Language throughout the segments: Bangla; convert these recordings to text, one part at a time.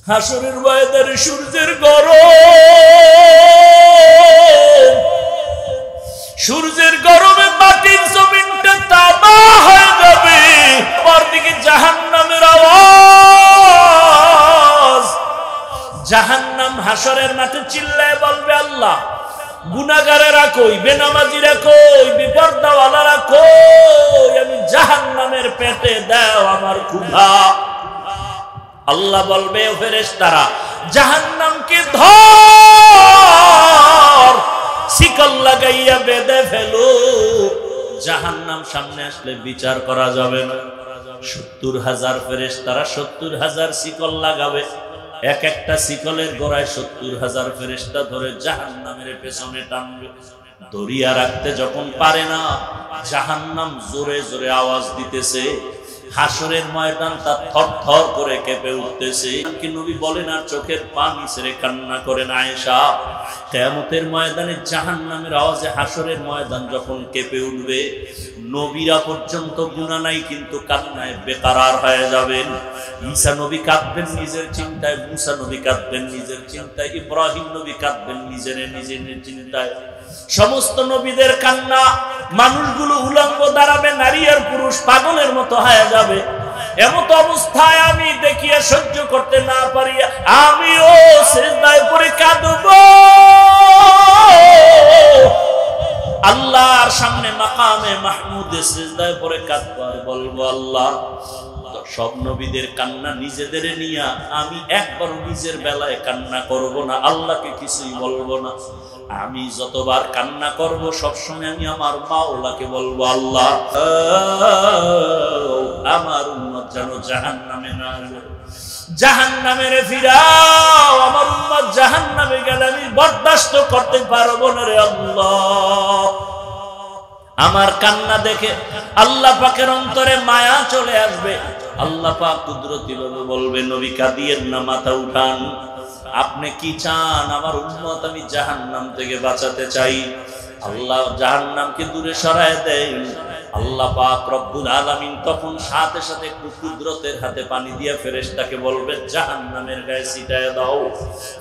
হাসরের ময়দানে সূর্যের গরম, সূর্যের গরমে মাটির জমিনটা তামা হয়ে যাবে। পরদিকে জাহান্নামের আওয়াজ। জাহান্নাম হাসরের মাঠে চিল্লায় বলবে, আল্লাহ গুনাহগারেরা কই, বেনামাজিরা কই, বিপর্দাওয়ালারা কই, আমি জাহান্নামের পেটে দাও আমার ক্ষুধা। আল্লাহ বলবে, ফেরেশতারা জাহান্নামকে ধর, শিকল লাগাইয়া বেঁধে ফেলো। জাহান্নাম সামনে আসলে বিচার করা যাবে না। ৭০,০০০ ফেরেশতারা ৭০,০০০ শিকল লাগাবে। এক একটা শিকলের গোড়ায় ৭০,০০০ ফেরেশতা ধরে জাহান্নামের পেছনে টানবে। দড়িয়া রাখতে যখন পারে না, জাহান্নাম জোরে জোরে আওয়াজ দিতেছে। হাসরের ময়দানটা থরথর করে কেঁপে উঠতেছে। কি নবী বলেন আর চোখের পানি ছেড়ে কান্না করেন আয়েশা, কিয়ামতের ময়দানে জাহান্নামের আওয়াজে হাসরের ময়দান যখন কেঁপে উঠবে, নবীরা পর্যন্ত গুনাহ নাই কিন্তু কান্নায় বেকারার হয়ে যাবেন। ঈসা নবী কাঁদবেন নিজের চিন্তায়, মুসা নবী কাঁদবেন নিজের চিন্তায়, ইব্রাহিম নবী কাঁদবেন নিজের চিন্তায়। সমস্ত নবীদের কান্না, মানুষগুলো উলঙ্গ দাঁড়াবে, নারী আর পুরুষ পাগলের মতো হয়ে যাবে। এমত অবস্থায় আমি দেখিয়া সহ্য করতে না পারি, আমিও সিজদায় পড়ে কাঁদব। আল্লাহর সামনে মাকামে মাহমুদে সিজদায় পড়ে কাঁদব আর বলবো, আল্লাহ সব নবীদের কান্না নিজেদের নিয়া আমি একবার নিজের বেলায় কান্না করব না, আল্লাহকে কিছুই বলবো না। আমি যতবার কান্না করব সবসময় আমি আমার মাওলাকে বলবো, আল্লাহ আমার উম্মত যেন জাহান্নামে না যায়, জাহান্নামে ফিরাও। আমার উম্মত জাহান্নামে গেলে আমি বরদাস্ত করতে পারবো না রে আল্লাহ। আমার কান্না দেখে আল্লাহ পাকের অন্তরে মায়া চলে আসবে। আল্লাহ পাক কুদরতি ভাবে বলবে, নবী কাঁদিয়েন না, মাথা উঠান। আপনি কি চান? আমার উম্মত আমি জাহান্নাম থেকে বাঁচাতে চাই। আল্লাহ জাহান্নামকে দূরে সরায় দেন। আল্লাহ পাক রব্বুল আলামিন তখন সাথে সাথে কুদরতের হাতে পানি দিয়া ফেরেশতাকে বলবে, জাহান্নামের গায়ে ছিটায় দাও।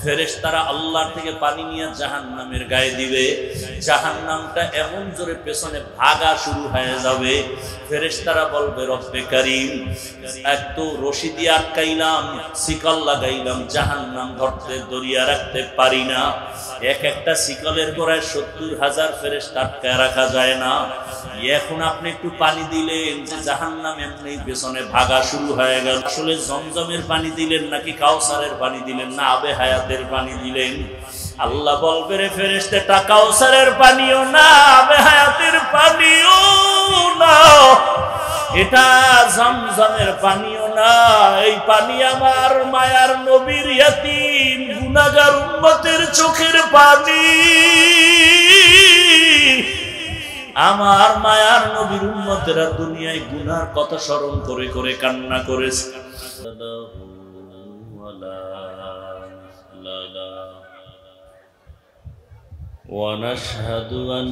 ফেরেশতারা আল্লাহর থেকে পানি নিয়ে জাহান্নামের গায়ে দিবে। জাহান্নামটা এমন জোরে পেছনে ভাগা শুরু হয়ে যাবে। ফেরেশতারা বলবে, রব্বে কারীম, এত রশি দিয়ে আটকাইলাম, শিকল লাগাইলাম, জাহান্নাম ধরতে দড়িয়া রাখতে পারি না। এক একটা শিকলের গোড়ায় ৭০,০০০ ফেরেশতা আটকায় রাখা যায় না। এখন আপনি একটু পানি দিলেন যে জাহান্নাম এমনি পেছনে ভাগা শুরু হয়ে গেল। আসলে জমজমের পানি দিলেন নাকি কাউসারের পানি দিলেন না আবে হায়াতের পানি দিলেন? আল্লাহ বলবে, রে ফেরেশতা, কাউসারের পানিও না, আবে হায়াতের পানিও না, এটা জমজমের পানিও না। এই পানি আমার মায়ার নবীর ইয়াতীম গুনাহগার উম্মতের চোখের পানি। আমার মায়ার নবীর উম্মতেরা দুনিয়ায় গুনার কথা স্মরণ করে করে কান্না করেছে। ونشهد أن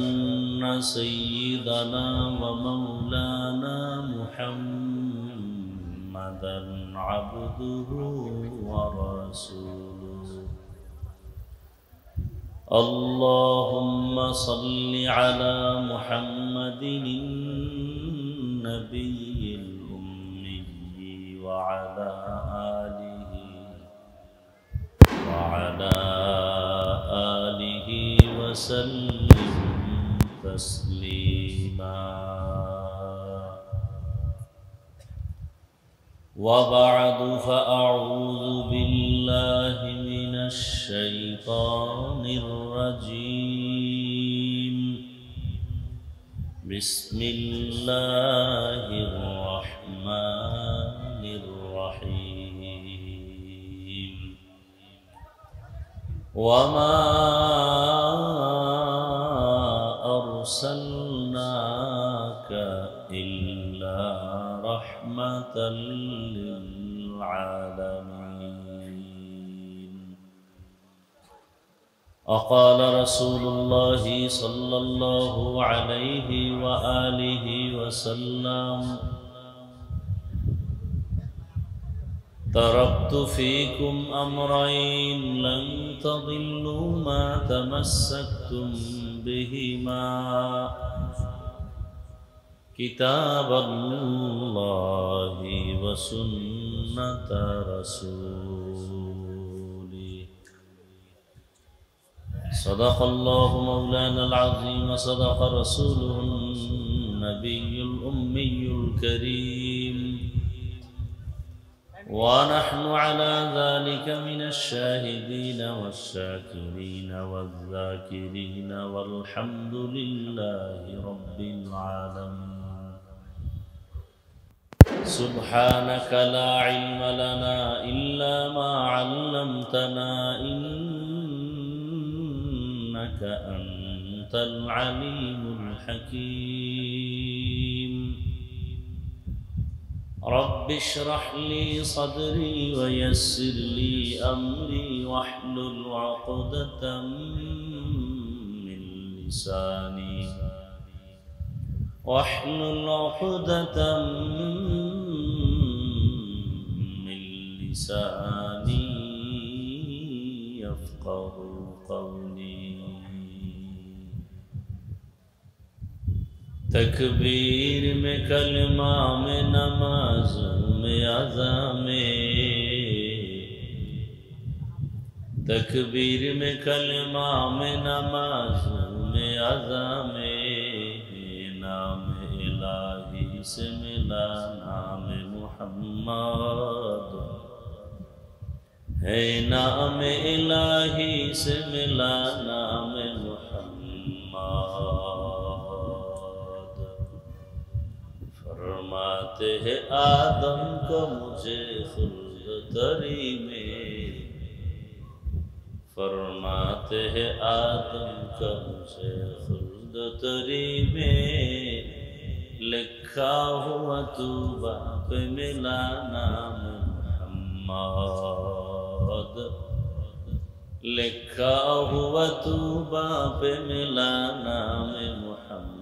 سيدنا ومولانا محمدا عبده ورسوله اللهم صل على محمد النبي الأمي وعلى آله وسلم تسليما. وبعد فأعوذ بالله من الشيطان الرجيم. بسم الله الرحمن الرحيم. وما أرسلناك إلا رحمة للعالمين. وقال رسول الله صلى الله عليه وآله وسلم: تركت فيكم أمرين لن تضلوا ما تمسكتم بهما كتاب الله وسنة رسوله. صدق الله مولانا العظيم وصدق رسوله النبي الأمي الكريم، ونحن على ذلك من الشاهدين والشاكرين والذاكرين والحمد لله رب العالمين. سبحانك لا علم لنا إلا ما علمتنا إنك أنت العليم الحكيم. رب اشرح لي صدري ويسر لي أمري واحلل عقدة من لساني يفقه قولي. تکبیر میں کلمہ میں نماز میں اذان میں، تکبیر میں کلمہ میں نماز میں اذان میں، نام الہی سے ملا نام محمد، ہے نام الہی سے ملا نام محمد. فرماتے ہیں آدم کو مجھے خلد تری میں، فرماتے ہیں آدم کو مجھے خلد تری میں، لکھا ہوا تو باپ ملا نام محمد، لکھا ہوا تو باپ ملا نام محمد.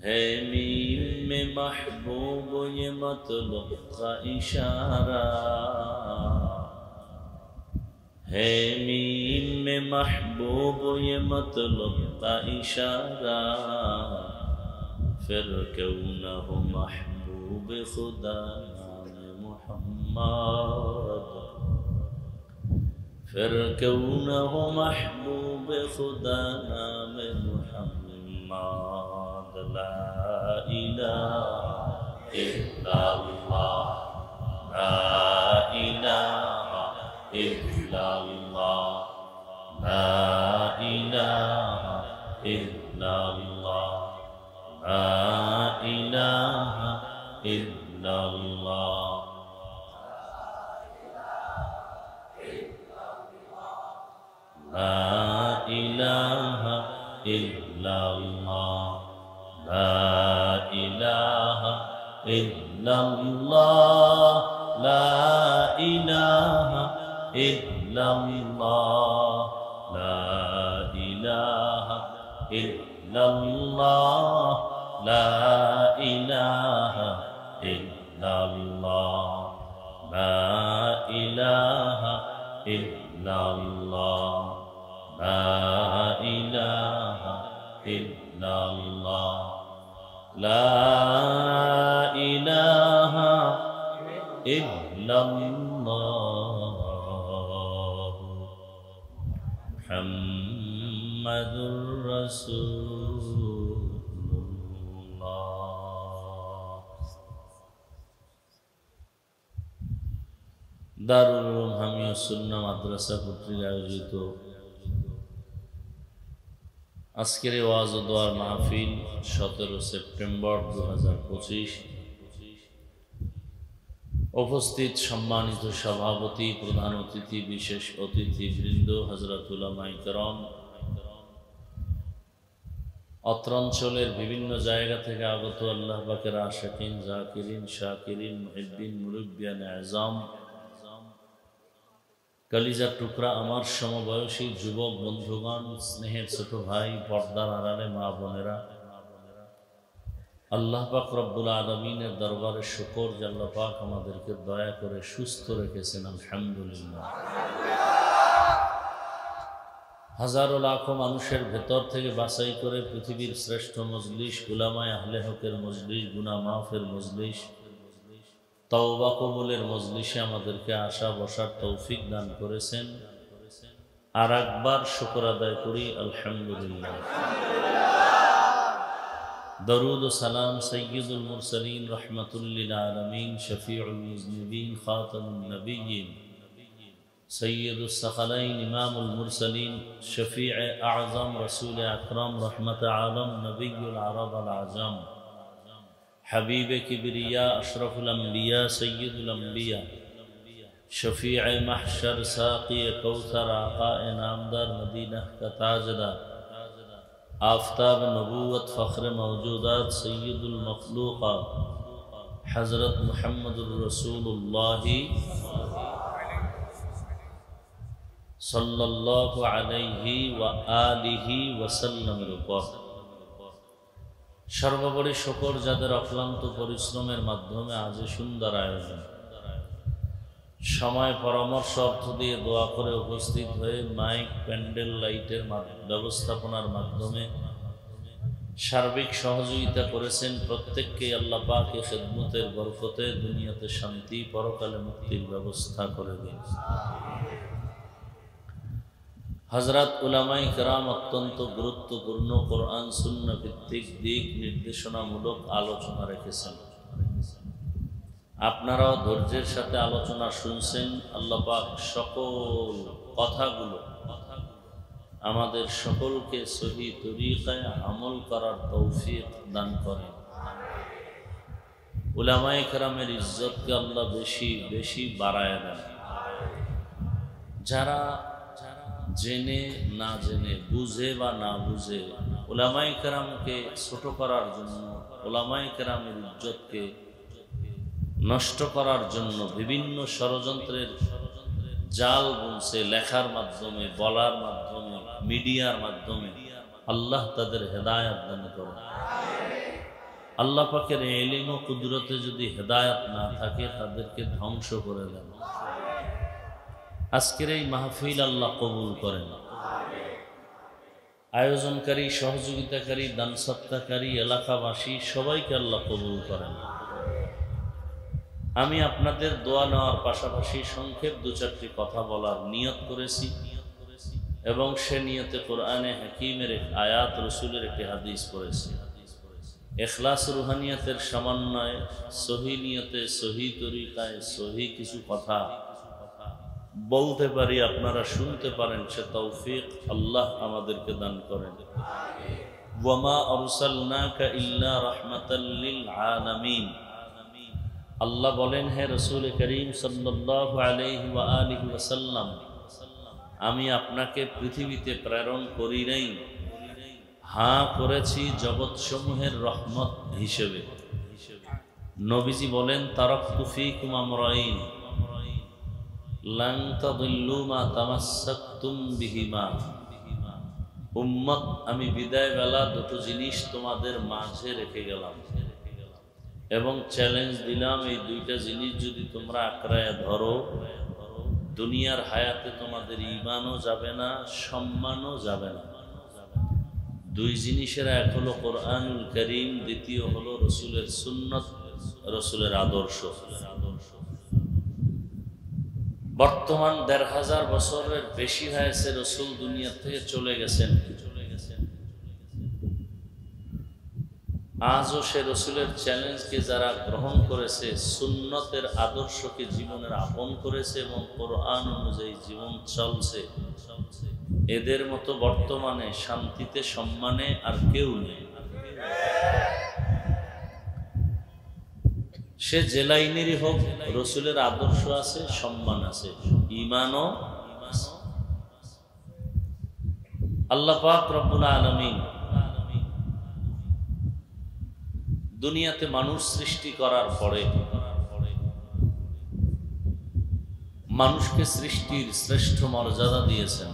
ہے میم میں محبوب یہ مطلب کا اشارہ، ہے میم میں محبوب یہ مطلب کا اشارہ، پھر کیوں نہ ہو محبوب خدا نام محمد، پھر کیوں نہ ہو محبوب خدا نام محمد. لا الہ الا اللہ، لا الہ الا اللہ، لا الہ الا اللہ، لا الہ الا اللہ. لا الہ الا اللہ، لا الہ الا اللہ، لا الہ الا اللہ، لا الہ الا اللہ، لا الہ الا اللہ، لا الہ الا اللہ، لا الہ الا اللہ، لا الہ الا اللہ. محمد رسول اللہ. দারুল উলুম হামিয়া সুন্নাহ মাদ্রাসা কর্তৃক আয়োজিত আজকের ওয়াজ ও দোয়ার মাহফিল 17 সেপ্টেম্বর 2025। উপস্থিত সম্মানিত সভাপতি, প্রধান অতিথি, বিশেষ অতিথিবৃন্দ, হযরত উলামায়ে কেরাম, অত্র অঞ্চলের বিভিন্ন জায়গা থেকে আগত আল্লাহ পাকের আশিকিন, জাকিরিন, শাকিরিন, মুহিব্বিন, মুরব্বিয়ান আযম, কলিজার টুকরা আমার সমবয়সী যুবক বন্ধুগণ, স্নেহের ছোট ভাই, পর্দার আড়ালে মা বোনেরা, আল্লাহ পাক রব্বুল আলামিনের দরবারে শুকর যে আল্লাহ পাক আমাদেরকে দয়া করে সুস্থ রেখেছেন, আলহামদুলিল্লাহ। হাজারো লাখো মানুষের ভেতর থেকে বাছাই করে পৃথিবীর শ্রেষ্ঠ মজলিস, উলামায়ে আহলে হকের মজলিস, গুনাহ মাফের মজলিস, তওবা কবুলের মজলিসে আমাদেরকে আসা বসার তৌফিক দান করেছেন। আর একবার শুকর আদায় করি, আলহামদুলিল্লাহ। দরুদ ও সালাম সৈয়দুল মুরসালিন, রহমাতুল লিল আলামিন, শফিউল মুজনিবিন, খাতামুন নবিয়্যিন, সৈয়দুস সাকালাইন, ইমামুল মুরসালিন, শফিউ আযম, রাসূল আকরাম, রহমত আলম, নবিয়ুল আরব আল আজম, হাবিব কিবরিয়া, আশরাফুল আম্বিয়া, সৈয়দুল আম্বিয়া, শফিউ মাহশর, সাকি কৌসর, আকা নামদার, মদিনা का ताजदार, आफताब नबूवत, फ़ख्र मौजूदात, सैयदुल मखलूक़ात, हज़रत मुहम्मदुर रसूलुल्लाह सल्लल्लाहु अलैहि व आलिहि वसल्लमेর উপর সর্বোপরি শুকর যাদের অক্লান্ত পরিশ্রমের মাধ্যমে আজ সুন্দর আয়োজন, সময় পরামর্শ অর্থ দিয়ে দোয়া করে উপস্থিত হয়ে মাইক, প্যান্ডেল, লাইটের ব্যবস্থাপনার মাধ্যমে সার্বিক সহযোগিতা করেছেন, প্রত্যেককে আল্লাহ পাক এই খিদমতের বরকতে দুনিয়াতে শান্তি, পরকালে মুক্তির ব্যবস্থা করে দিন। হযরত উলামায়ে কেরাম অত্যন্ত গুরুত্বপূর্ণ কোরআন সুন্নাহ ভিত্তিক দিক নির্দেশনামূলক আলোচনা রেখেছেন। আপনারাও ধৈর্যের সাথে আলোচনা শুনছেন। আল্লাহ পাক সকল কথাগুলো আমাদের সকলকে সহি তরিকায় আমল করার তৌফিক দান করেন। উলামায়ে কেরামের ইজ্জতকে আল্লাহ বেশি বেশি বাড়ায় দেন। যারা জেনে না জেনে, বুঝে বা না বুঝে উলামায়ে কেরামকে ছোট করার জন্য, উলামায়ে কেরামের ইজ্জতকে নষ্ট করার জন্য বিভিন্ন ষড়যন্ত্রের জাল বুনছে, লেখার মাধ্যমে, বলার মাধ্যমে, মিডিয়ার মাধ্যমে, আল্লাহ তাদের হেদায়েত দান করেন। আল্লাহ পাকের ইলম ও কুদরতে যদি হেদায়েত না থাকে তাদেরকে ধ্বংস করে দেন। আজকের এই মাহফিল আল্লাহ কবুল করেন। আয়োজনকারী, সহযোগিতাকারী, দান সৎকারী, এলাকাবাসী সবাইকে আল্লাহ কবুল করেন। আমি আপনাদের দোয়া নেওয়ার পাশাপাশি সংক্ষেপ দু চারটি কথা বলার নিয়ত করেছি এবং সে নিয়তে কোরআনে হাকিমের এক আয়াত, রসুলের একটি হাদিস পড়েছি। ইখলাস রুহানিয়াতের সমন্বয়ে সহি নিয়তে, সহি তরিকায়, সহি কিছু কথা বলতে পারি, আপনারা শুনতে পারেন, সে তৌফিক আল্লাহ আমাদেরকে দান করেন। ওয়ামা আরসালনাকা ইল্লা রাহমাতাল লিল আলামিন। আল্লাহ বলেন, হে রাসূল করিম সাল্লাল্লাহু আলাইহি ওয়া আলিহি ওয়াসাল্লাম, আমি আপনাকে পৃথিবীতে প্রেরণ করি নাই, হ্যাঁ করেছি জগৎসমূহের রহমত হিসেবে। নবীজি বলেন, তারাকতু ফীকুম আমরাইন লান তাদিল্লু মা তামাসসাকতুম বিহিমা। উম্মত, আমি বিদায় বেলা দুটো জিনিস তোমাদের মাঝে রেখে গেলাম এবং চ্যালেঞ্জ দিলাম, এই দুইটা জিনিস যদি তোমরা আঁকড়ায় ধরো, দুনিয়ার হায়াতে তোমাদের ঈমানও যাবে না, সম্মানও যাবে না। দুই জিনিসের এক হলো কোরআনুল কারীম, দ্বিতীয় হলো রসুলের সুন্নত, রসুলের আদর্শ। বর্তমান ১৫০০ বছরের বেশি হয়েছে রসুল দুনিয়া থেকে চলে গেছেন। আজও সে রসুলের চ্যালেঞ্জকে যারা গ্রহণ করেছে, সুন্নতের আদর্শকে জীবনের আপন করেছে এবং কোরআন অনুযায়ী জীবন চলছে, এদের মতো বর্তমানে শান্তিতে, সম্মানে আর কেউ নেই। সে যে লাইনেরই হোক, রসুলের আদর্শ আছে, সম্মান আছে, ঈমানও আছে। আল্লাহ পাক রব্বুল আলামিন দুনিয়াতে মানুষ সৃষ্টি করার পরে মানুষকে সৃষ্টির শ্রেষ্ঠ মর্যাদা দিয়েছেন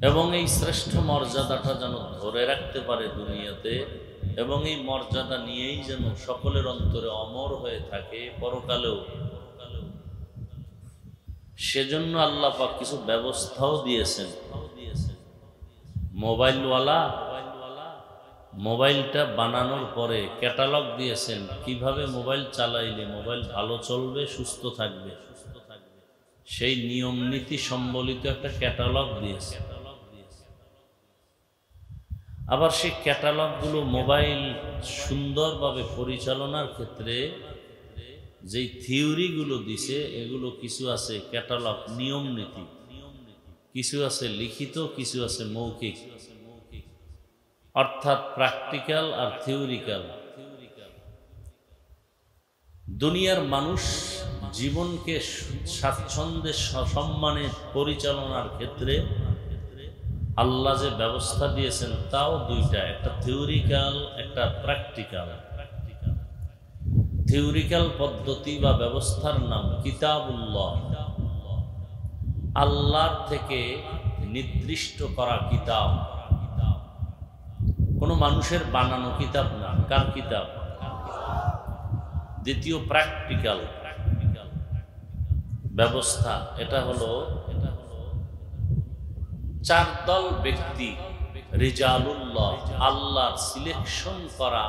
এবং এই শ্রেষ্ঠ মর্যাদাটা যেন ধরে রাখতে পারে দুনিয়াতে, এবং এই মর্যাদা নিয়েই যেন সকলের অন্তরে অমর হয়ে থাকে পরকালেও। সেজন্য আল্লাহ পাক কিছু ব্যবস্থাও দিয়েছেন। মোবাইলটা বানানোর পরে ক্যাটালগ দিয়েছেন, কিভাবে মোবাইল চালাইলে মোবাইল ভালো চলবে, সুস্থ থাকবে, সেই নিয়ম নীতি সম্বলিত একটা ক্যাটালগ দিয়েছে। আবার সেই ক্যাটালগুলো মোবাইল সুন্দরভাবে পরিচালনার ক্ষেত্রে যেই থিওরিগুলো দিছে, এগুলো কিছু আছে ক্যাটালগ নিয়ম নীতি, কিছু আছে লিখিত, কিছু আছে মৌখিক, অর্থাৎ প্র্যাকটিক্যাল আর থিওরিক্যাল। দুনিয়ার মানুষ জীবনকে স্বাচ্ছন্দ্যে সসম্মানে পরিচালনার ক্ষেত্রে আল্লাহ যে ব্যবস্থা দিয়েছেন তাও দুইটা, একটা থিওরিক্যাল, একটা প্র্যাকটিক্যাল। থিওরিক্যাল পদ্ধতি বা ব্যবস্থার নাম কিতাবুল্লাহ, আল্লাহর থেকে নির্দিষ্ট করা কিতাব, কোনো মানুষের বানানো কিতাব না। কার কিতাব? দ্বিতীয় প্র্যাকটিক্যাল ব্যবস্থা, এটা হলো চার দল ব্যক্তি, রিজালুল্লাহ, আল্লাহর সিলেকশন করা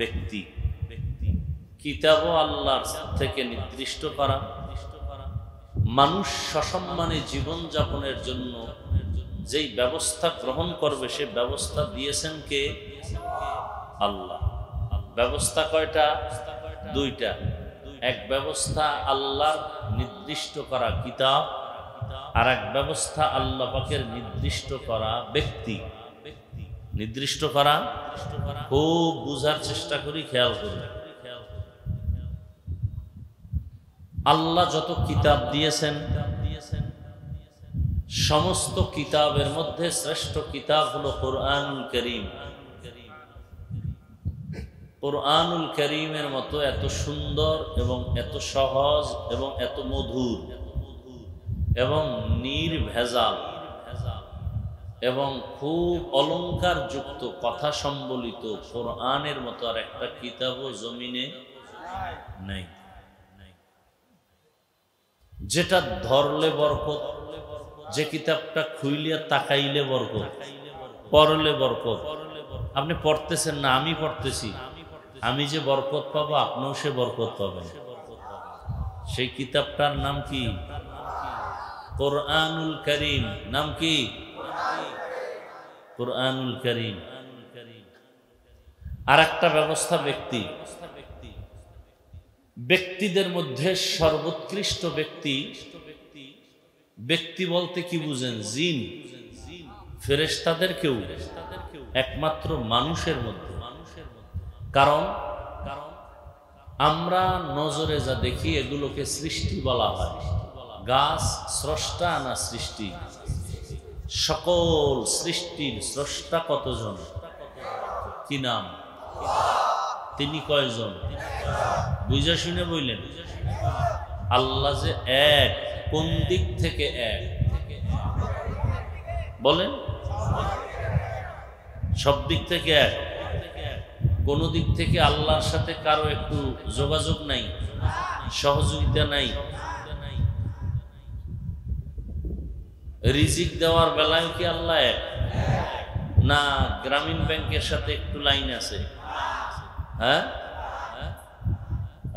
ব্যক্তি, কিতাবও আল্লাহর থেকে নির্দিষ্ট করা। মানুষ সসম্মানে জীবন যাপনের জন্য যেই ব্যবস্থা গ্রহণ করবে সে ব্যবস্থা দিয়েছেন কে? আল্লাহ। ব্যবস্থা কয়টা? দুইটা। এক ব্যবস্থা আল্লাহর নির্দিষ্ট করা কিতাব, আর এক ব্যবস্থা আল্লাহ পাকের নির্দিষ্ট করা ব্যক্তি। নির্দিষ্ট করা খুব বুঝার চেষ্টা করি, খেয়াল করি। আল্লাহ যত কিতাব দিয়েছেন, সমস্ত কিতাবের মধ্যে শ্রেষ্ঠ কিতাব হলো কোরআনুল কারীম। কোরআনুল কারীমের মতো এত সুন্দর এবং এত সহজ এবং এত মধুর এবং নির্ভেজাল এবং খুব অলংকার যুক্ত কথা সম্বলিত কোরআনের মতো আর একটা কিতাবও জমিনে নাই। যেটা ধরলে বরকত, যে কিতাবটা খুইলিয়া তাকাইলে বরকত, পড়লে বরকত। আপনি পড়তেছেন না, আমি পড়তেছি, আমি যে বরকত পাবো আপনিও সে বরকত পাবেন। সেই কিতাবটার নাম কি? কোরআনুল কারীম। নাম কি? কোরআনুল কারীম। আর একটা ব্যবস্থা ব্যক্তি। ব্যক্তিদের মধ্যে সর্বোৎকৃষ্ট ব্যক্তি, ব্যক্তি বলতে কি বুঝেন? জিন, ফেরেশতাদের কেউ, একমাত্র মানুষের মধ্যে। কারণ আমরা নজরে যা দেখি এগুলোকে সৃষ্টি বলা হয়। গাছ স্রষ্টা না সৃষ্টি? সকল সৃষ্টির স্রষ্টা কতজন? কি নাম? তিনি কয়জন? বুঝা শুনে বললেন। আল্লাহ যে এক, কোন দিক থেকে এক বলেন? সব দিক থেকে এক। কোন দিক থেকে আল্লাহর সাথে কারো একটু যোগাযোগ নাই, সহযোগিতা নাই। রিজিক দেওয়ার বেলায় কি আল্লাহ এক? না গ্রামীণ ব্যাংকের সাথে একটু লাইন আছে? হ্যাঁ।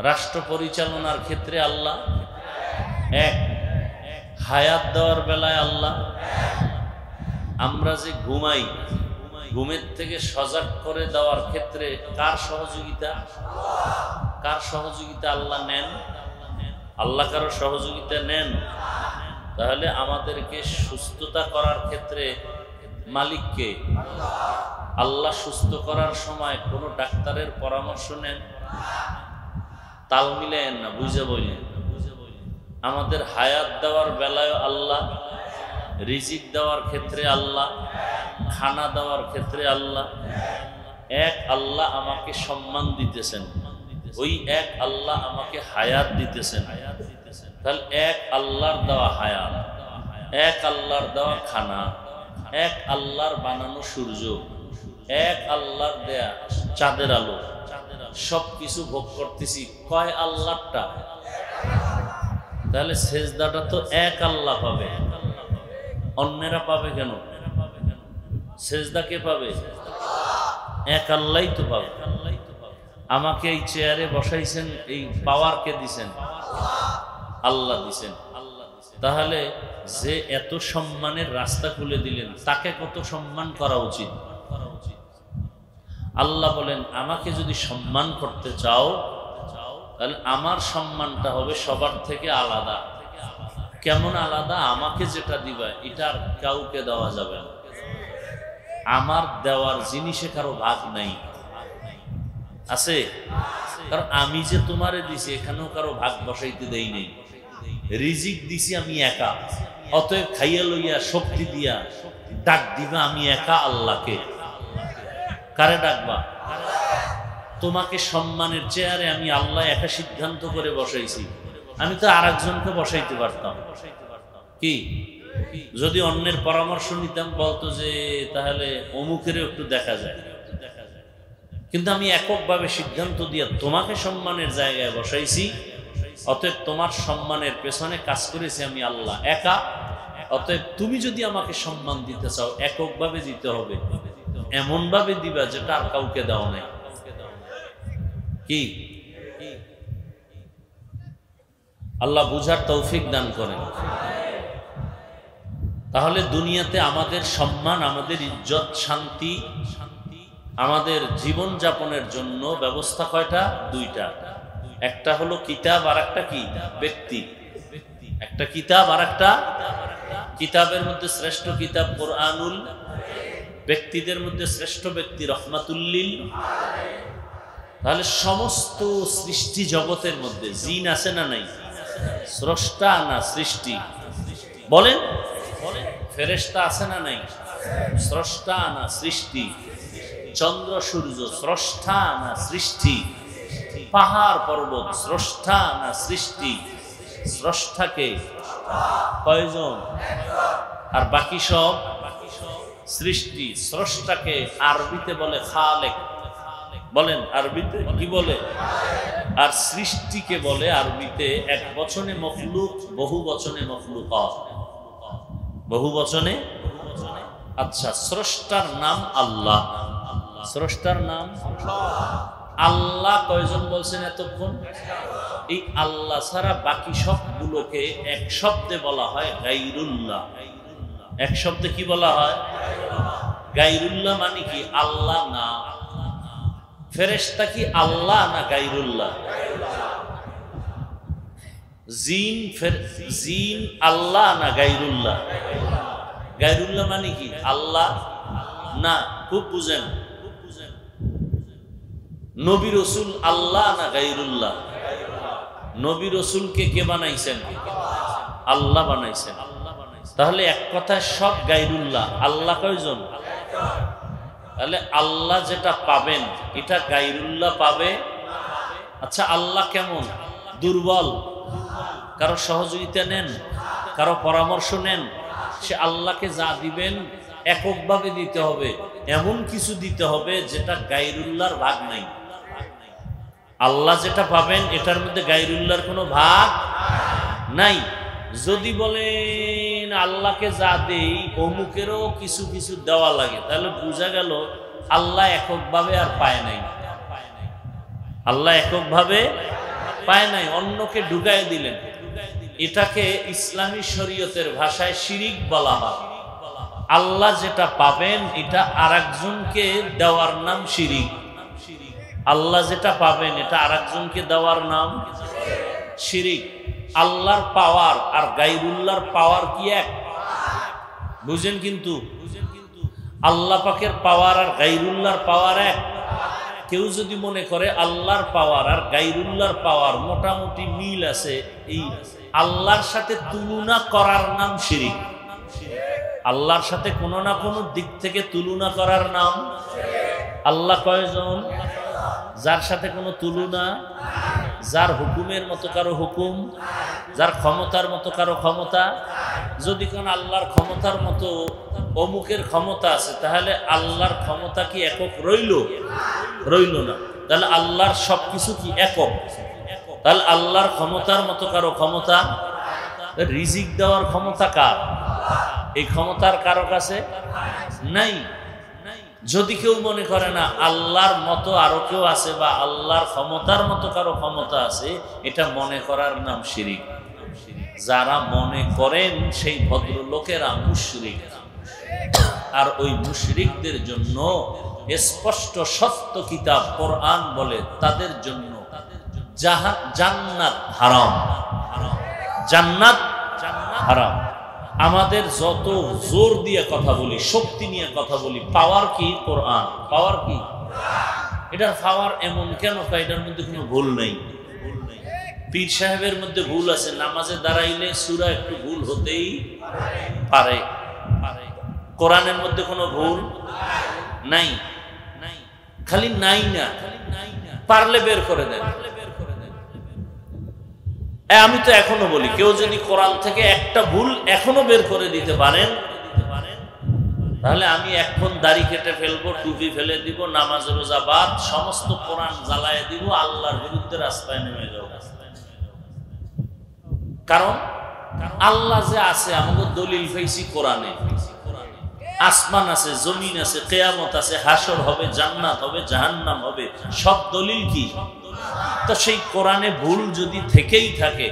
রাষ্ট্র পরিচালনার ক্ষেত্রে আল্লাহ এক। হায়াত দেওয়ার বেলায় আল্লাহ। আমরা যে ঘুমাই, ঘুমের থেকে সজাগ করে দেওয়ার ক্ষেত্রে কার সহযোগিতা? কার সহযোগিতা আল্লাহ নেন? আল্লাহ কারো সহযোগিতা নেন? তাহলে আমাদেরকে সুস্থতা করার ক্ষেত্রে মালিককে? আল্লাহ সুস্থ করার সময় কোনো ডাক্তারের পরামর্শ নেন? তাল মিলেন না, বুঝে বললেন। আমাদের হায়াত দেওয়ার বেলায় আল্লাহ, রিজিক দেওয়ার ক্ষেত্রে আল্লাহ, খানা দেওয়ার ক্ষেত্রে আল্লাহ এক। আল্লাহ আমাকে সম্মান দিতেছেন, ওই এক আল্লাহ আমাকে হায়াত দিতেছেন। তাহলে এক আল্লাহর দেওয়া হায়াত, এক আল্লাহর দেওয়া খানা, এক আল্লাহর বানানো সূর্য, এক আল্লাহর দেয়া চাঁদের আলো, সবকিছু ভোগ করতেছি কয় আল্লাহটা? তাহলে সেজদাটা তো এক আল্লাহ পাবে, অন্যেরা পাবে কেন? সেজদা কে পাবে? এক আল্লাহই তো পাবে। আমাকে এই চেয়ারে বসাইছেন, এই পাওয়ার কে দিছেন? আল্লাহ দিছেন। তাহলে যে এত সম্মানের রাস্তা খুলে দিলেন তাকে কত সম্মান করা উচিত? আল্লাহ বলেন আমাকে যদি সম্মান করতে চাও তাহলে আমার সম্মানটা হবে সবার থেকে আলাদা। কেমন আলাদা? আমাকে যেটা দিবা এটা আর কাউকে দেওয়া যাবে না। আমার দেওয়ার জিনিসে কারো ভাগ নাই, আছে? কারণ আমি যে তোমারে দিছি এখানেও কারো ভাগ বসাইতে দেই নেই। রিজিক দিছি আমি একা, অতএব খাইয়া লইয়া শক্তি দিয়া ডাক দিবা আমি একা আল্লাহকে। কারে ডাকবা? তোমাকে সম্মানের চেয়ারে আমি আল্লাহ একা সিদ্ধান্ত করে বসাইছি, আমি তো আর একজনকে বসাইতে পারতাম। কি যদি অন্যের পরামর্শ নিতাম, বলতো যে তাহলে অমুকেরও একটু দেখা যায়, কিন্তু আমি এককভাবে সিদ্ধান্ত দিয়ে তোমাকে সম্মানের জায়গায় বসাইছি, অতএব তোমার সম্মানের পেছনে কাজ করেছি আমি আল্লাহ একা। অতএব তুমি যদি আমাকে সম্মান দিতে চাও এককভাবে দিতে হবে, এমন ভাবে দিবা যেটা আর কাউকে দেওয়া নাই। কি আল্লাহ বুঝার তৌফিক দান করেন। তাহলে দুনিয়াতে আমাদের সম্মান, আমাদের ইজ্জত, শান্তি, আমাদের জীবন যাপনের জন্য ব্যবস্থা কয়টা? দুইটা। একটা হলো কিতাব আর একটা কি? ব্যক্তি। একটা কিতাব আর একটা কিতাবের মধ্যে শ্রেষ্ঠ কিতাব কোরআনুল, ব্যক্তিদের মধ্যে শ্রেষ্ঠ ব্যক্তি রহমাতুল্লিল। তাহলে সমস্ত সৃষ্টি জগতের মধ্যে জিন আছে না নাই? স্রষ্টা না সৃষ্টি? বলেন, ফেরেশতা আছে না নাই? স্রষ্টা না সৃষ্টি? চন্দ্র সূর্য স্রষ্টা না সৃষ্টি? পাহাড় পর্বত স্রষ্টা না সৃষ্টি? স্রষ্টাকে কয়জন? আর বাকি সব সৃষ্টি। স্রষ্টাকে আরবিতে বলে খালেক। বলেন আরবিতে কি বলে? আর সৃষ্টিকে বলে আরবিতে এক বচনে মখলুক, বহু বচনে মখলুকাত। বহু বচনে। আচ্ছা, স্রষ্টার নাম আল্লাহ। স্রষ্টার নাম আল্লাহ। কয়জন বলছেন এতক্ষণ? এই আল্লাহ ছাড়া বাকি সবগুলোকে এক শব্দে বলা হয় গায়রুল্লাহ। এক শব্দে কি বলা হয়? গায়রুল্লাহ। মানে কি? আল্লাহ না। ফেরেশতা কি আল্লাহ না গায়রুল্লাহ? জিন আল্লাহ না গায়রুল্লাহ? গায়রুল্লাহ মানে কি? আল্লাহ না। খুব বুঝেন। নবী রসুল আল্লাহ না গায়রুল্লাহ? নবী রসুলকে কে বানাইছেন? আল্লাহ বানাইছেন। তাহলে এক কথায় সব গায়রুল্লাহ। আল্লাহ কয়জন? তাহলে আল্লাহ যেটা পাবেন এটা গায়রুল্লাহ পাবে। আচ্ছা, আল্লাহ কেমন? দুর্বল? কারো সহযোগিতা নেন, কারো পরামর্শ নেন। সে আল্লাহকে যা দিবেন এককভাবে দিতে হবে, এমন কিছু দিতে হবে যেটা গায়রুল্লাহর ভাগ নাই। আল্লাহ যেটা পাবেন এটার মধ্যে গায়রুল্লাহর কোনো ভাগ নাই। যদি বলেন আল্লাহকে যা দেই অমুকেরও কিছু কিছু দেওয়া লাগে, তাহলে বোঝা গেল আল্লাহ এককভাবে আর পায় নাই। আল্লাহ এককভাবে পায় নাই, অন্যকে ঢুকায় দিলেন। এটাকে ইসলামী শরীয়তের ভাষায় শিরিক বলা হয়। আল্লাহ যেটা পাবেন এটা আরেকজনকে দেওয়ার নাম শিরিক। আল্লাহ যেটা পাবেন এটা আরেকজনকে দেওয়ার নাম শিরিক। আল্লাহর পাওয়ার আর গায়রুল্লাহর পাওয়ার কি এক? বুঝেন কিন্তু আল্লাহ পাকের পাওয়ার আর গায়রুল্লাহর পাওয়ার এক। কেউ যদি মনে করে আল্লাহর পাওয়ার আর গায়রুল্লাহর পাওয়ার মোটামুটি মিল আছে, এই আল্লাহর সাথে তুলনা করার নাম শিরিক। আল্লাহর সাথে কোনো না কোনো দিক থেকে তুলনা করার নাম। আল্লাহ কয়জন? যার সাথে কোনো তুলনা, যার হুকুমের মতো কারো হুকুম, যার ক্ষমতার মতো কারো ক্ষমতা, যদি কোন আল্লাহর ক্ষমতার মতো অমুকের ক্ষমতা আছে, তাহলে আল্লাহর ক্ষমতা কি একক রইল? রইল না। তাহলে আল্লাহর সবকিছু কি একক? তাহলে আল্লাহর ক্ষমতার মতো কারো ক্ষমতা? রিজিক দেওয়ার ক্ষমতা কার? এই ক্ষমতার কারো কাছে নাই। যদি কেউ মনে করে না আল্লাহর মতো আরো কেউ আছে বা আল্লাহর ক্ষমতার মতো কারো ক্ষমতা আছে, এটা মনে করার নাম শিরিক। যারা মনে করেন সেই ভদ্রলোকেরা মুশরিক। আর ওই মুশরিকদের জন্য স্পষ্ট সত্য কিতাব কোরআন বলে তাদের জন্য জান্নাত হারাম। জান্নাত হারাম। আমাদের যত জোর দিয়ে কথা বলি, শক্তি নিয়ে কথা বলি, পাওয়ার কি? কোরআন। পাওয়ার কি? এটার পাওয়ার এমন কেন? এটার মধ্যে কোনো ভুল নেই। পীর সাহেবের মধ্যে ভুল আছে, নামাজে দাঁড়াইলে সূরা একটু ভুল হতেই পারে। কোরআনের মধ্যে কোনো ভুল নাই। খালি নাই না, পারলে বের করে দেন। আমি তো এখনো বলি, কেউ যদি কোরআন থেকে একটা ভুল এখনো বের করে দিতে পারেন, তাহলে আমি এখন দাড়ি কেটে ফেলবো, টুপি ফেলে দিব, নামাজ রোজা বাদ, সমস্ত কোরআন জ্বালায় দিব, আল্লাহর বিরুদ্ধে রাস্তায় নেমে যাব। কারণ আল্লাহ যে আছে, আমাদের দলিল পাইছি কোরআনে। আসমান আছে, জমিন আছে, কিয়ামত আছে, হাসর হবে, জান্নাত হবে, জাহান্নাম হবে, সব দলিল কি? তো সেই কোরআনে ভুল যদি থেকেই থাকে,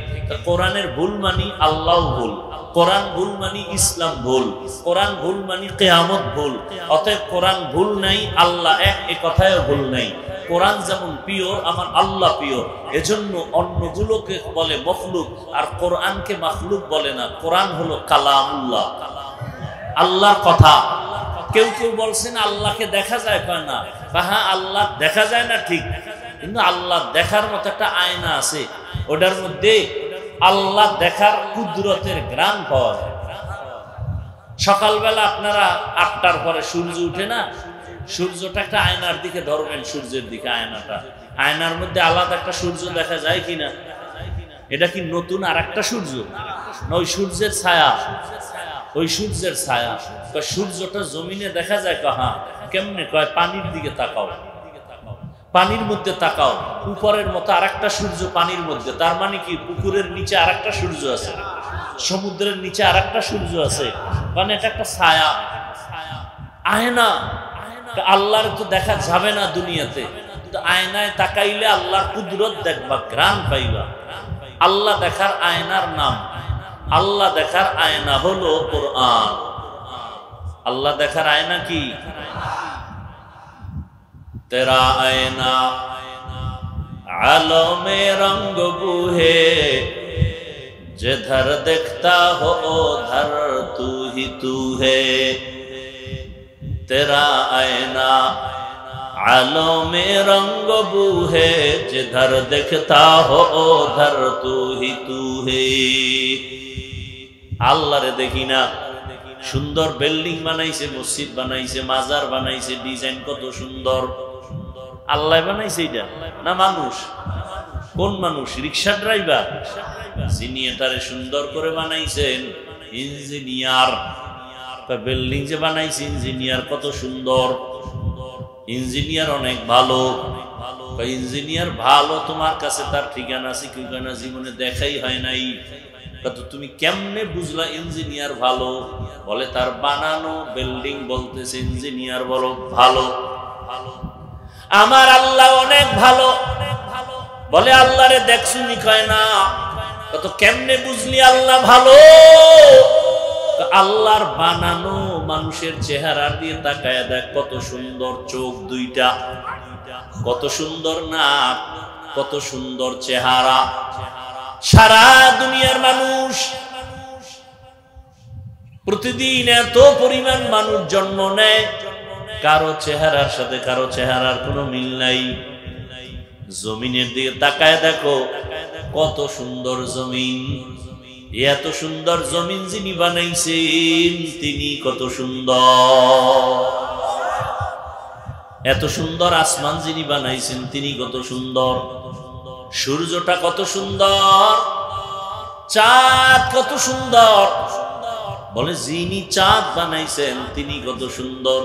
কোরআনের ভুল মানি আল্লাহ ভুল, কোরআন ভুল মানি ইসলাম ভুল, কোরআন ভুল মানি কিয়ামত ভুল। অতএব কোরআন ভুল নাই, আল্লাহ এক, এ কথায়ও ভুল নাই। কোরআন যেমন পিওর, আমার আল্লাহ পিওর। এজন্য অন্যগুলোকে বলে মখলুক, আর কোরআনকে মাখলুক বলে না। কোরআন হলো কালামুল্লাহ, আল্লাহর কথা। কেউ কেউ বলছেন আল্লাহকে দেখা যায়, কয় না। হ্যাঁ, আল্লাহ দেখা যায় না ঠিক, কিন্তু আল্লাহ দেখার মতো একটা আয়না আছে, ওটার মধ্যে আল্লাহ দেখার কুদরতের গ্রাম পাওয়া যায়। সকালবেলা আপনারা 8টার পরে সূর্য উঠে না, সূর্যটা একটা আয়নার দিকে ধরবেন, সূর্যের দিকে আয়নাটা, আয়নার মধ্যে আলাদা একটা সূর্য দেখা যায় কিনা? এটা কি নতুন আর একটা সূর্য? না, ওই সূর্যের ছায়া, ওই সূর্যের ছায়া। সূর্যটা জমিনে দেখা যায়, কাহা কেমনে? কয় পানির দিকে তাকাও, পানির মধ্যে তাকাও, উপরের মতো আরেকটা সূর্য পানির মধ্যে। তার মানে কি? পুকুরের নিচে আরেকটা সূর্য আছে, সমুদ্রের নিচে আরেকটা সূর্য আছে। মানে এটা একটা ছায়া, আয়না। আল্লাহর তো দেখা যাবে না দুনিয়াতে, কিন্তু আয়নায় তাকাইলে আল্লাহর কুদরত দেখবা, গ্রাম পাইবা। আল্লাহ দেখার আয়নার নাম, আল্লাহ দেখার আয়না হলো কোরআন। আল্লাহ দেখার আয়না কি? तेरा आईना आलो में रंग बूहे, जिधर देखता हो उधर तू ही तू है। तेरा आईना आलो में रंग बूहे, जिधर देखता हो उधर तू ही तू है। আল্লাহ রে দেখি না, সুন্দর বিল্ডিং বানাইছে, মসজিদ বানাইছে, মাজার বানাইছে, ডিজাইন কত সুন্দর। আল্লাহ বানাইছে এটা না মানুষ? কোন মানুষ? রিক্সা ড্রাইভার, যিনি এটারে সুন্দর করে বানাইছেন ইঞ্জিনিয়ার। বিল্ডিং যে বানাইছে ইঞ্জিনিয়ার, কত সুন্দর। ইঞ্জিনিয়ার অনেক ভালো। ইঞ্জিনিয়ার ভালো, তোমার কাছে তার ঠিকানা আছে ঠিকানা জীবনে দেখাই হয় নাই, তো তুমি কেমনে বুঝলা ইঞ্জিনিয়ার ভালো? বলে তার বানানো বিল্ডিং বলতেছে ইঞ্জিনিয়ার বলো ভালো। আমার আল্লাহ অনেক ভালো। বলে আল্লাহ রে দেখছুনি? কয় না। তো কেমনে বুঝলি আল্লাহ ভালো? আল্লাহর বানানো মানুষের চেহারা দিয়ে তাকায় দেখ, কত সুন্দর চোখ দুইটা, কত সুন্দর নাক, কত সুন্দর চেহারা। সারা দুনিয়ার মানুষ, প্রতিদিন এত পরিমাণ মানুষ জন্ম নেয়, কারো চেহারার সাথে কারো চেহারার কোনো মিল নাই। জমিনের দিকে তাকায় দেখো, কত সুন্দর জমিন। এত সুন্দর জমিন যিনি বানাইছেন তিনি কত সুন্দর। এত সুন্দর আসমান যিনি বানাইছেন তিনি কত সুন্দর। সূর্যটা কত সুন্দর, চাঁদ কত সুন্দর, বলে যিনি চাঁদ বানাইছেন তিনি কত সুন্দর।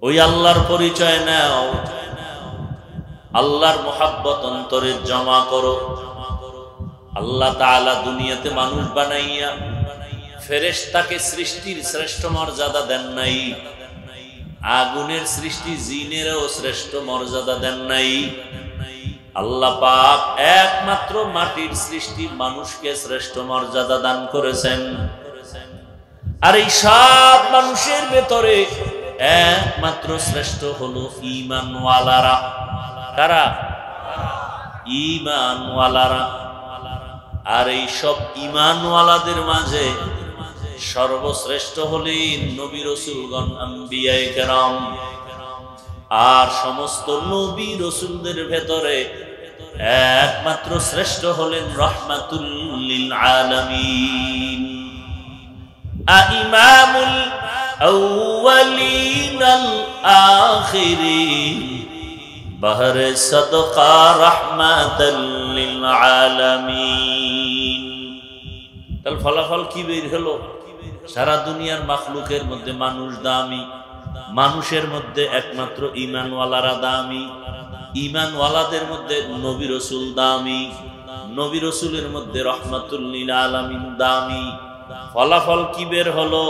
ওই আল্লাহর পরিচয় নাও, আল্লাহর মোহাব্বত অন্তরে জমা করো। আল্লাহ তাআলা দুনিয়াতে মানুষ বানাইয়া ফেরেশতাকে সৃষ্টির শ্রেষ্ঠ মর্যাদা দেন নাই, আগুনের সৃষ্টি জিনেরও শ্রেষ্ঠ মর্যাদা দেন নাই। আল্লাহ পাক একমাত্র মাটির সৃষ্টি মানুষকে শ্রেষ্ঠ মর্যাদা দান করেছেন। আর এই সব মানুষের ভেতরে একমাত্র শ্রেষ্ঠ হলো ঈমানওয়ালারা। কারা? ঈমানওয়ালারা। আর এই সব ঈমানওয়ালাদের মাঝে সর্বশ্রেষ্ঠ হলেন নবী রাসূলগণ, আম্বিয়ায়ে কেরাম। আর সমস্ত নবী রাসূলদের ভেতরে একমাত্র শ্রেষ্ঠ হলেন রাহমাতুল লিল আলামিন। ইমামুল আউয়ালিন আল আখিরিন বাহরে সাদকা রাহমাতাল লিল আলামিন। তার ফলাফল কি বের হলো? সারা দুনিয়ার মাখলুকের মধ্যে মানুষ দামি, মানুষের মধ্যে একমাত্র ঈমানওয়ালারা দামি, ঈমানওয়ালাদের মধ্যে নবী রাসূল দামি, নবী রাসূলের মধ্যে রাহমাতুল লিল আলামিন দামি। ফলাফল কি বের হলো?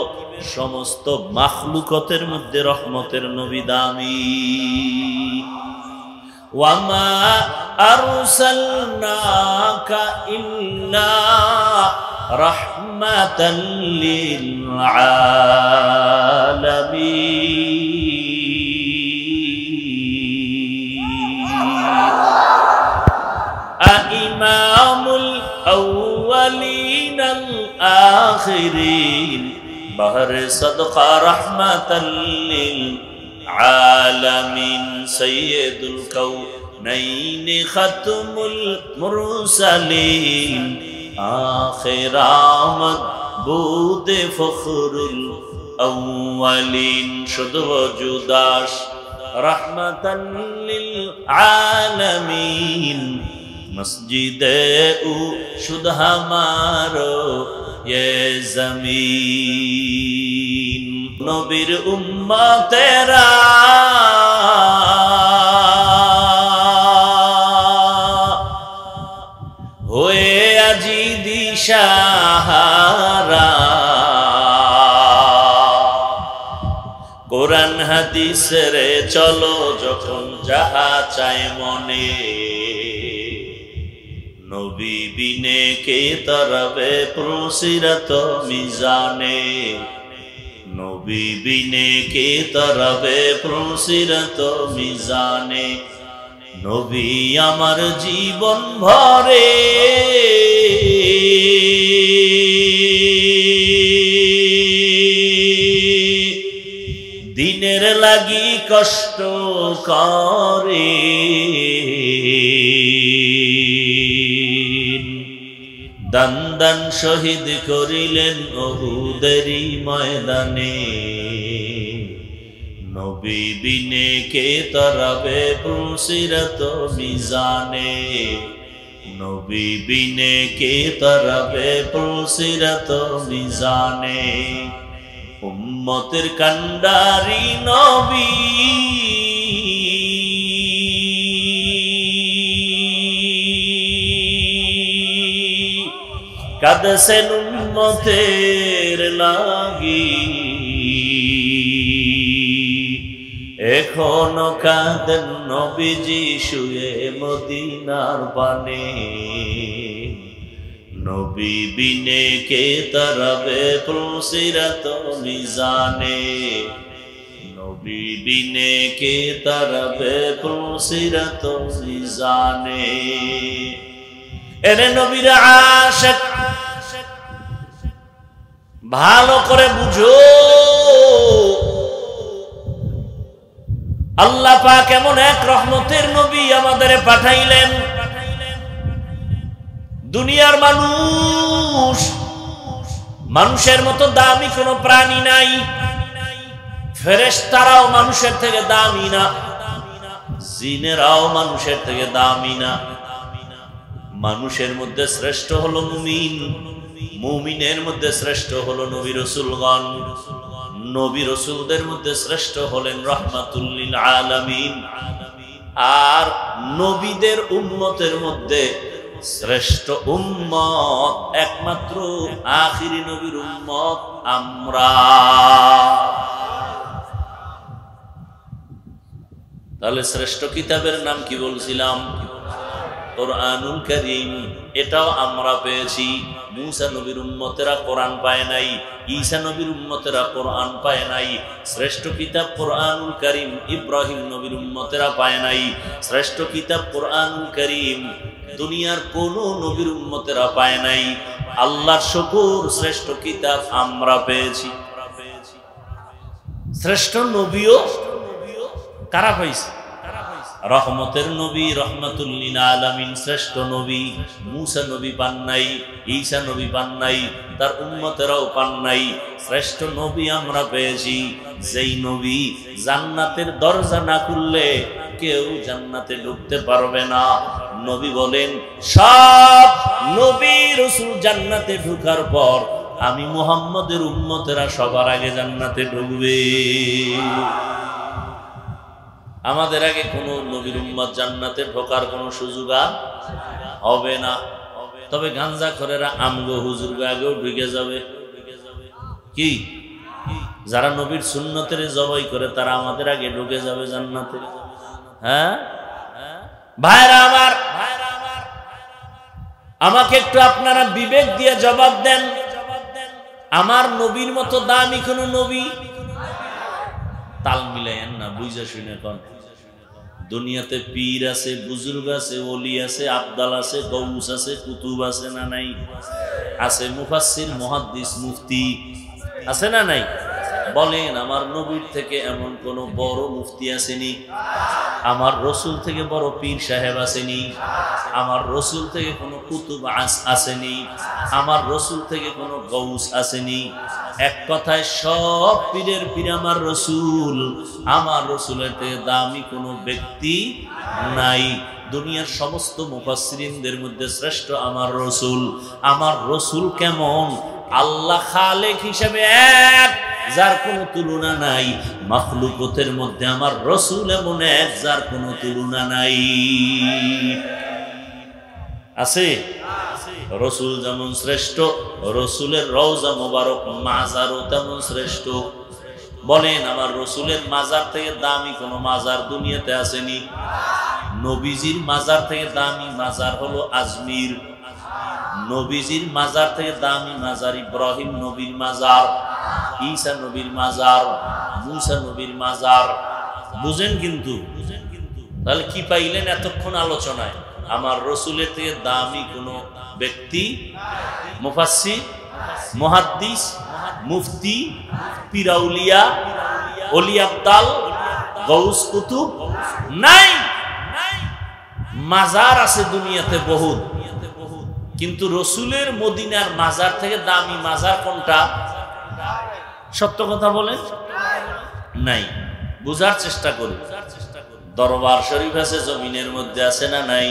সমস্ত মাখলুকতের মধ্যে রহমতের নবী দামি। ওয়ামা আরসালনাকা ইল্লা রাহমাতাল লিল আলামিন। ইমামুল আউয়ালিন আল আখিরিন বাহরে সাদকা রাহমাতাল লিল আলামিন। সাইয়্যিদুল কাউনাইন খাতমুল মুরসালিন আখির আমদ বুদে ফখরুল আউয়ালিন। শুধু ওজুদাস রাহমাতাল লিল আলামিন। মসজিদে উ শুধ হামারো ये जमीन। नबीर उम्मतेरा होए আজি দিশাহারা। কোরআন হাদিস রে চলো যখন যাহা চায় মনে। নবী বিনে কে তরবে পুরসিরত মিজানে। নবী বিনে কে তরবে পুরসিরত মিজানে। নবী আমার জীবন ভরে দিনের লাগি কষ্ট করে। দান দান শহীদ করিলেন উহুদেরই ময়দানে। নবী বিনে কে তরাবে পুরসিরত মিজানে। নবী বিনে কে তরাবে পুরসিরত মিজানে। উম্মতের কান্ডারি নবী কাঁদছেন উম্মতের লাগি। এখনো কাঁদেন নবীজি শুয়ে মদিনার পানে। নবী বিনে কে তরাবে পুরসিরত মিজানে। নবী বিনে কে তরাবে পুরসিরত মিজানে। এরে নবীর আশিক ভালো করে বুঝো, আল্লাহ পাক এমন এক রহমতের নবী আমাদের পাঠাইলেন। দুনিয়ার মানুষ, মানুষের মতো দামি কোনো প্রাণী নাই। ফেরেশতারাও মানুষের থেকে দামি না, জিনেরাও মানুষের থেকে দামি না। মানুষের মধ্যে শ্রেষ্ঠ হলো মুমিন, মুমিনের মধ্যে শ্রেষ্ঠ হলো নবী রাসূলগণ, নবী রাসূলদের মধ্যে শ্রেষ্ঠ হলেন রাহমাতুল লিল আলামিন। আর নবীদের উম্মতের মধ্যে শ্রেষ্ঠ উম্মত একমাত্র আখিরি নবীর উম্মত আমরা। তাহলে শ্রেষ্ঠ কিতাবের নাম কি বলছিলাম? কোরআনুল কারীম। এটাও আমরা পেয়েছি। মুসা নবীর উম্মতেরা কোরআন পায় নাই, ঈসা নবীর উম্মতেরা কোরআন পায় নাই। শ্রেষ্ঠ কিতাব কোরআনুল কারীম ইব্রাহিম নবীর উম্মতেরা পায় নাই। শ্রেষ্ঠ কিতাব কোরআনুল কারীম দুনিয়ার কোন নবীর উম্মতেরা পায় নাই। আল্লাহর শুকর, শ্রেষ্ঠ কিতাব আমরা পেয়েছি। শ্রেষ্ঠ নবীও কারা পাইছে? রহমতের নবী রহমাতুল লিল আলামিন শ্রেষ্ঠ নবী। মুসা নবী পান নাই, ঈসা নবী পান নাই, তার উম্মতেরাও পান নাই। শ্রেষ্ঠ নবী আমরা পেয়েছি, যেই নবী জান্নাতের দরজা না খুললে কেউ জান্নাতে ঢুকতে পারবে না। নবী বলেন, সব নবী রাসূল জান্নাতে ঢোকার পর আমি মুহাম্মদের উম্মতেরা সবার আগে জান্নাতে ঢুকবে। আমাদের আগে কোন নবীর উম্মত জান্নাতে ঢোকার কোন সুযোগ হবে না। তবে গাঞ্জাখোরেরা আমগো হুজুরগো আগেও ঢুকে যাবে। কি যারা নবীর সুন্নতের জবাই করে তারা আমাদের আগে ঢুকে যাবে জান্নাতে। হ্যাঁ ভাইরা আমার, আমাকে একটু আপনারা বিবেক দিয়ে জবাব দেন, আমার নবীর মতো দামি কোন নবী? তাল মিলাইয়েন না, বুঝা শুনে কোন। দুনিয়াতে পীর আছে, বুজুর্গ আছে, ওলি আছে, আবদাল আছে, গৌস আছে, কুতুব আছে না নাই? আছে। মুফাসসির, মুহাদ্দিস, মুফতি আছে না নাই? বলেন, আমার নবীর থেকে এমন কোন বড় মুফতি আসেনি? আমার রসুল থেকে বড় পীর সাহেব আসেনি? আমার রসুল থেকে কোনো কুতুব আসেনি? আমার রসুল থেকে কোনো গৌস আসেনি? এক কথায় সব পীরের পীর আমার রসুল। আমার রসুলের থেকে দামি কোনো ব্যক্তি নাই। দুনিয়ার সমস্ত মুফাসসিরিনদের মধ্যে শ্রেষ্ঠ আমার রসুল। আমার রসুল কেমন? আল্লাহ খালেক হিসেবে এক, যার কোনো তুলনা নাই। মাখলুকতের মধ্যে আমার রসুল এমন এক, যার কোনো তুলনা নাই। আছে? রসুল যেমন শ্রেষ্ঠ, রসুলের রওজা মোবারক মাজারও তেমন শ্রেষ্ঠ। বলেন, আমার রসুলের মাজার থেকে দামি কোনো মাজার দুনিয়াতে আসেনি? নবীজির মাজার থেকে দামি মাজার হলো আজমির। নবীজির মাজার থেকে দামি মাজার ইব্রাহিম নবীর মাজার, ঈসা নবীর মাজার, মুসা নবীর মাজার। বুঝেন কিন্তু? তাহলে কি পাইলেন এতক্ষণ আলোচনায়? আমার রসুলের থেকে দামি কোনো ব্যক্তি, মুফাসসির, মুহাদ্দিস, মুফতি, পীরাউলিয়া, ওলি আবদাল, গৌস কুতুব নাই। মাজার আছে দুনিয়াতে বহুত, কিন্তু রসুলের মদিনার মাজার থেকে দামি মাজার কোনটা? সত্য কথা বলেন, নাই। বুঝার চেষ্টা করি। দরবার শরীফ আছে জমিনের মধ্যে, আছে না নাই?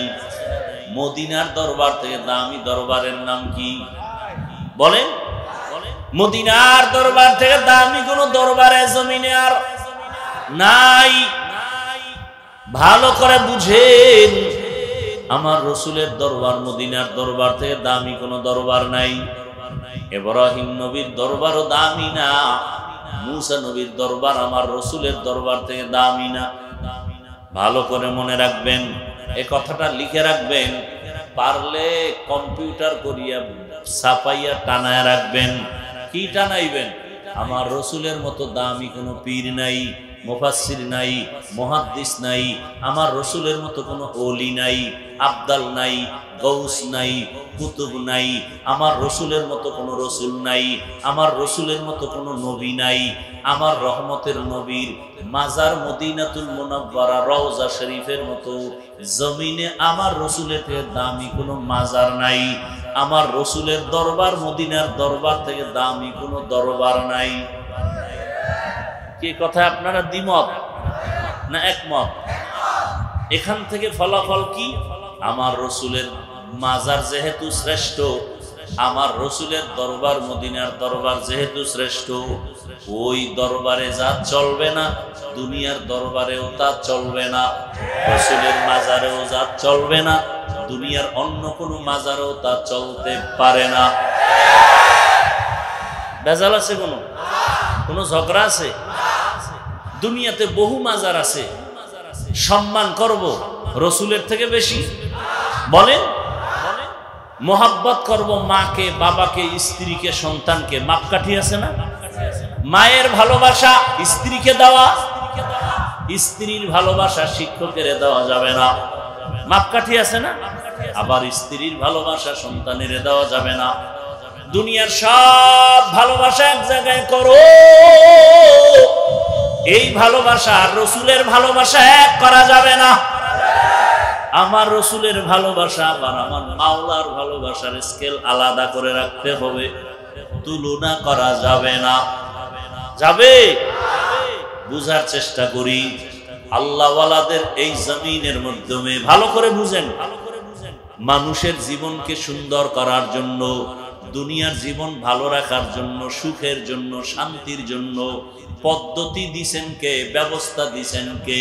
মদিনার দরবার থেকে দামি দরবারের নাম কি বলেন? মদিনার দরবার থেকে দামি কোন দরবারে জমিনে আর নাই। ভালো করে বুঝেন, আমার রসুলের দরবার মদিনার দরবার থেকে দামি কোন দরবার নাই। ইব্রাহিম নবীর দরবারও দামি না, মুসা নবীর দরবার আমার রসুলের দরবার থেকে দামি না। ভালো করে মনে রাখবেন, এই কথাটা লিখে রাখবেন, পারলে কম্পিউটার করিয়া ছাপাইয়া টানায় রাখবেন। কি টানাইবেন? আমার রসুলের মতো দামি কোনো পীর নাই, মুফাসসির নাই, মুহাদ্দিস নাই। আমার রসুলের মতো কোনো ওলি নাই, আবদাল নাই, গৌস নাই, কুতুব নাই। আমার রসুলের মতো কোনো রসুল নাই, আমার রসুলের মতো কোনো নবী নাই। আমার রহমতের নবীর মাজার মদিনাতুল মুনাওয়ারা রওজা শরীফের মতো জমিনে আমার রসুলের থেকে দামি কোনো মাজার নাই। আমার রসুলের দরবার মদিনার দরবার থেকে দামি কোনো দরবার নাই। কি কথা আপনারা দ্বিমত না একমত? এখান থেকে ফলাফল কি? আমার রসুলের মাজার যেহেতু শ্রেষ্ঠ, আমার রসুলের দরবার মদিনার দরবার যেহেতু শ্রেষ্ঠ, ওই দরবারে যা চলবে না দুনিয়ার দরবারেও তা চলবে না, রসুলের মাজারেও যা চলবে না দুনিয়ার অন্য কোনো মাজারেও তা চলতে পারে না। বেজাল আছে? কোনো ঝগড়া আছে? দুনিয়াতে বহু মাজার আছে, সম্মান করব রসুলের থেকে বেশি? বলেন। মোহাব্বত করব মাকে, বাবাকে, স্ত্রীকে, সন্তানকে, মাপকাঠি আছে না? মায়ের ভালোবাসা স্ত্রীকে দেওয়া, স্ত্রীর ভালোবাসা শিক্ষকের দেওয়া যাবে না, মাপকাঠি আছে না? আবার স্ত্রীর ভালোবাসা সন্তানের দেওয়া যাবে না। দুনিয়ার সব ভালোবাসা এক জায়গায় করো, এই ভালোবাসা আর রসুলের ভালোবাসা এক করা যাবে না। আমার রসুলের ভালোবাসা আবার আমার মাওলার ভালোবাসার স্কেল আলাদা করে রাখতে হবে, তুলনা করা যাবে না। যাবে? বুঝার চেষ্টা করি। আল্লাহওয়ালাদের এই জমিনের মাধ্যমে ভালো করে বুঝেন, মানুষের জীবনকে সুন্দর করার জন্য, দুনিয়ার জীবন ভালো রাখার জন্য, সুখের জন্য, শান্তির জন্য পদ্ধতি দিছেন কে? ব্যবস্থা দিছেন কে?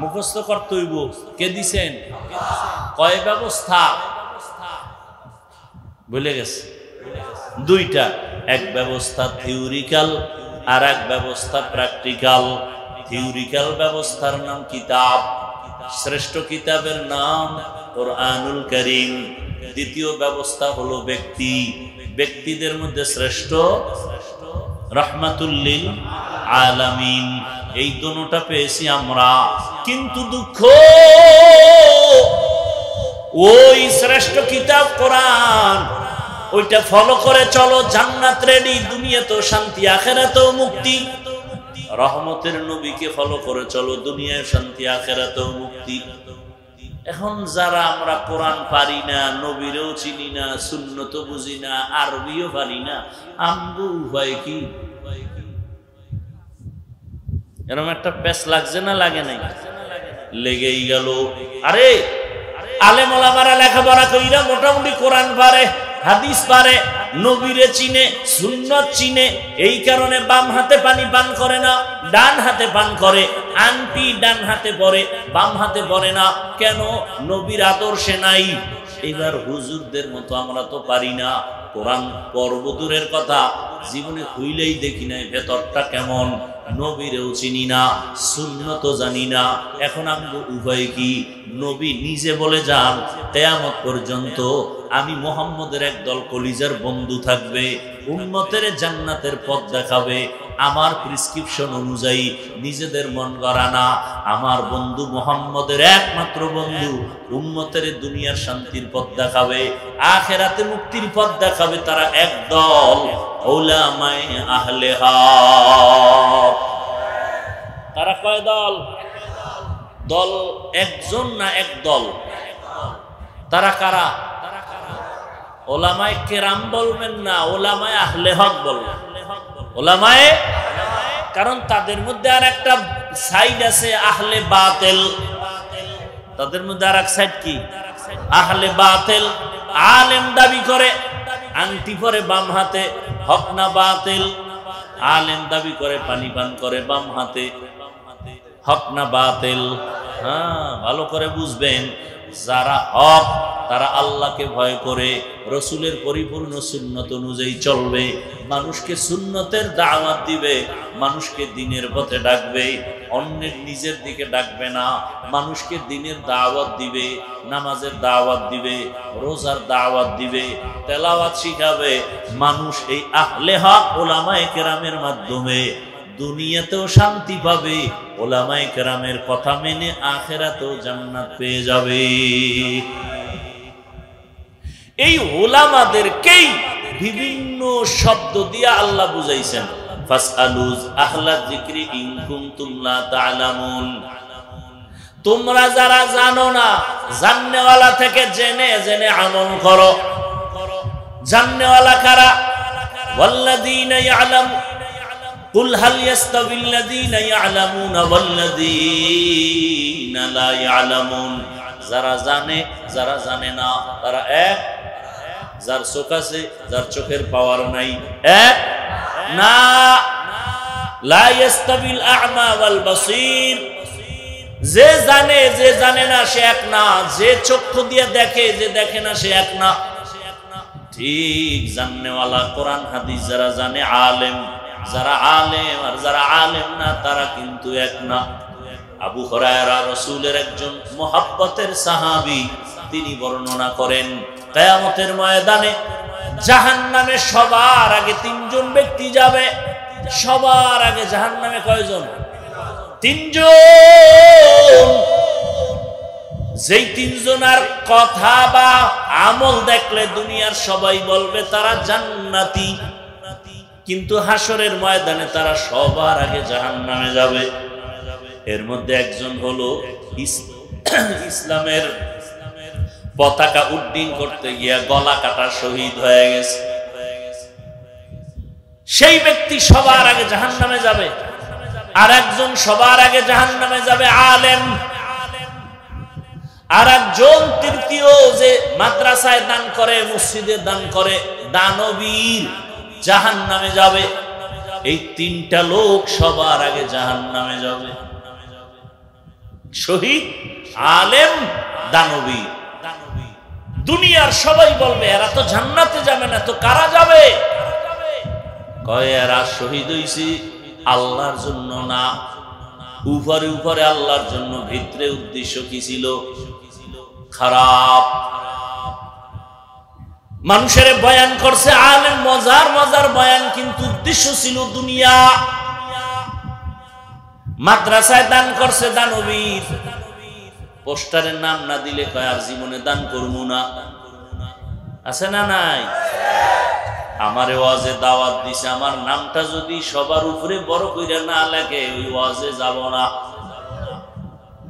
মুখস্থ করতে হইব। কে দিছেন? কয় ব্যবস্থা? ভুলে গেছে। দুইটা, এক ব্যবস্থা থিওরিক্যাল আর এক ব্যবস্থা প্র্যাকটিক্যাল। থিওরিক্যাল ব্যবস্থার নাম কিতাব, শ্রেষ্ঠ কিতাবের নাম কোরআনুল কারীম। দ্বিতীয় ব্যবস্থা হলো ব্যক্তি, ব্যক্তিদের মধ্যে শ্রেষ্ঠ রাহমাতুল লিল আলামিন। এই দুটোটা পেয়েছি আমরা, কিন্তু দুঃখ ওই শ্রেষ্ঠ কিতাব কোরআন, ওইটা ফলো করে চলো, জান্নাত রেডি, দুনিয়াতেও শান্তি আখিরাতেও মুক্তি। রহমতের নবীকে ফলো করে চলো, দুনিয়ায় শান্তি আখিরাতেও মুক্তি। এখন যারা আমরা কোরআন পারি না, নবীরও চিনি না, সুন্নত বুঝি না, আরবিও পারি না, আমগো উপায় কি? এরকম একটা পেশ লাগছে না লাগে নাই? লেগেই গেল। আরে আলেম ওলামারা লেখাপড়া কইরা মোটামুটি কোরআন পারে, হাদিস পারে, নবীরে চিনে, সুন্নত চিনে, এই কারণে বাম হাতে পানি পান করে না, ডান হাতে পান করে। আন্টি ডান হাতে পড়ে, বাম হাতে পড়ে না কেন? নবীর আদর্শে নাই। এবার হুজুরদের মতো আমরা তো পারি না, কোরআন পড়ব দূরের কথা, জীবনে খুইলেই দেখি নাই ভেতরটা কেমন। নবীরেও চিনি না, সুন্নত জানি না। এখন আমগো উভয় কি? নবী নিজে বলে যান, কিয়ামত পর্যন্ত আমি মুহাম্মদের একদল কলিজার বন্ধু থাকবে, উম্মতের জান্নাতের পথ দেখাবে। আমার প্রেসক্রিপশন অনুযায়ী নিজেদের মন গড়া না, আমার বন্ধু মুহাম্মদের একমাত্র বন্ধু, উম্মতের দুনিয়ার শান্তির পথ দেখাবে, আখিরাতে মুক্তির পথ দেখাবে। তারা একদল উলামায়ে আহলে হক। তারা কয় দল? দল একজন না একদল? তারা কারা? ওলামায়ে কেরাম বলবেন না, ওলামায়ে আহলে হক বলবেন। ওলামায়ে, কারণ তাদের মধ্যে আর একটা সাইড আছে আহলে বাতিল। তাদের মধ্যে আর এক সাইড কি? আহলে বাতিল। আলেম দাবি করে, আংটি পরে বাম হাতে, হক না বাতিল? আলেম দাবি করে পানি পান করে বাম হাতে, হক না বাতিল? হ্যাঁ, ভালো করে বুঝবেন, যারা হক তারা আল্লাহকে ভয় করে, রসুলের পরিপূর্ণ সুন্নত অনুযায়ী চলবে, মানুষকে সুন্নতের দাওয়াত দিবে, মানুষকে দ্বীনের পথে ডাকবে, অন্যের নিজের দিকে ডাকবে না। মানুষকে দ্বীনের দাওয়াত দিবে, নামাজের দাওয়াত দিবে, রোজার দাওয়াত দিবে, তেলাওয়াত শিখাবে। মানুষ এই আহলে হক ওলামায়ে কেরামের মাধ্যমে দুনিয়াতেও শান্তি পাবে, ওলামায়ে কেরামের কথা মেনে আখিরাতেও জান্নাত পেয়ে যাবে। এই ওলামাদেরকেই বিভিন্ন শব্দ দিয়ে আল্লাহ বুঝাইছেন, ফাসআলু আহলা যিকরি ইন কুনতুম লা তা'লামুন। তোমরা যারা জানো না, জাননেওয়ালা থেকে জেনে জেনে আমল করো। জাননেওয়ালা কারা? ওয়াল্লাযীনা ইয়ালামু কুল হাল ইয়াস্তাবিল্লাযীনা ইয়ালামুনা ওয়াল্লাযীনা লা ইয়ালামুন। যারা জানে, যারা জানে না, তারা এক। যার চোখ আছে যার চোখের পাওয়ার নাই এক না। লা ইয়াস্তাবিল আ'মা ওয়াল বাসীর, যে জানে না সে এক না, যে চক্ষু দিয়ে দেখে যে দেখে না সে এক না। ঠিক জাননেওয়ালা কোরআন হাদিস যারা জানে আলেম, যারা আলেম আর যারা আলেম না তারা কিন্তু এক না। আবু হুরায়রা রাসূলের একজন মুহাব্বতের সাহাবী, তিনি বর্ণনা করেন কিয়ামতের ময়দানে জাহান্নামে সবার আগে তিনজন ব্যক্তি যাবে। সবার আগে জাহান্নামে কয়জন? তিনজন। যেই তিনজনের কথা বা আমল দেখলে দুনিয়ার সবাই বলবে তারা জান্নাতি, কিন্তু হাসরের ময়দানে তারা সবার আগে জাহান্নামে যাবে। এর মধ্যে একজন হলো ইসলামের পতাকা উড্ডীন করতে গিয়া গলা কাটা শহীদ হয়ে গেছে। সেই ব্যক্তি সবার আগে জাহান্নামে যাবে। আর একজন সবার আগে জাহান্নামে যাবে আলেম। আর একজন তৃতীয় যে মাদ্রাসায় দান করে, মসজিদে দান করে, দানবীর, জাহান্নামে যাবে। এই তিনটা লোক সবার আগে জাহান্নামে যাবে। শহীদ, আলেম, দানবীর। দুনিয়ার সবাই বলবে এরা তো জান্নাতে যাবে না, তো কারা যাবে? কয় এরা শহীদ হইছে আল্লাহর জন্য না, উপরে উপরে আল্লাহর জন্য, ভিতরে উদ্দেশ্য কি ছিল? খারাপ। মানুষের বয়ান করছে আলেম, মজার মজার বয়ান, কিন্তু উদ্দেশ্য ছিল দুনিয়া। মাদ্রাসায় দান করছে দানবীর, পোস্টারের নাম না দিলে কয় আর জীবনে দান করবো না। আছে না নাই? আমারে ওয়াজে দাওয়াত দিছে, আমার নামটা যদি সবার উপরে বড় কইরা না লাগে ওই ওয়াজে যাব না।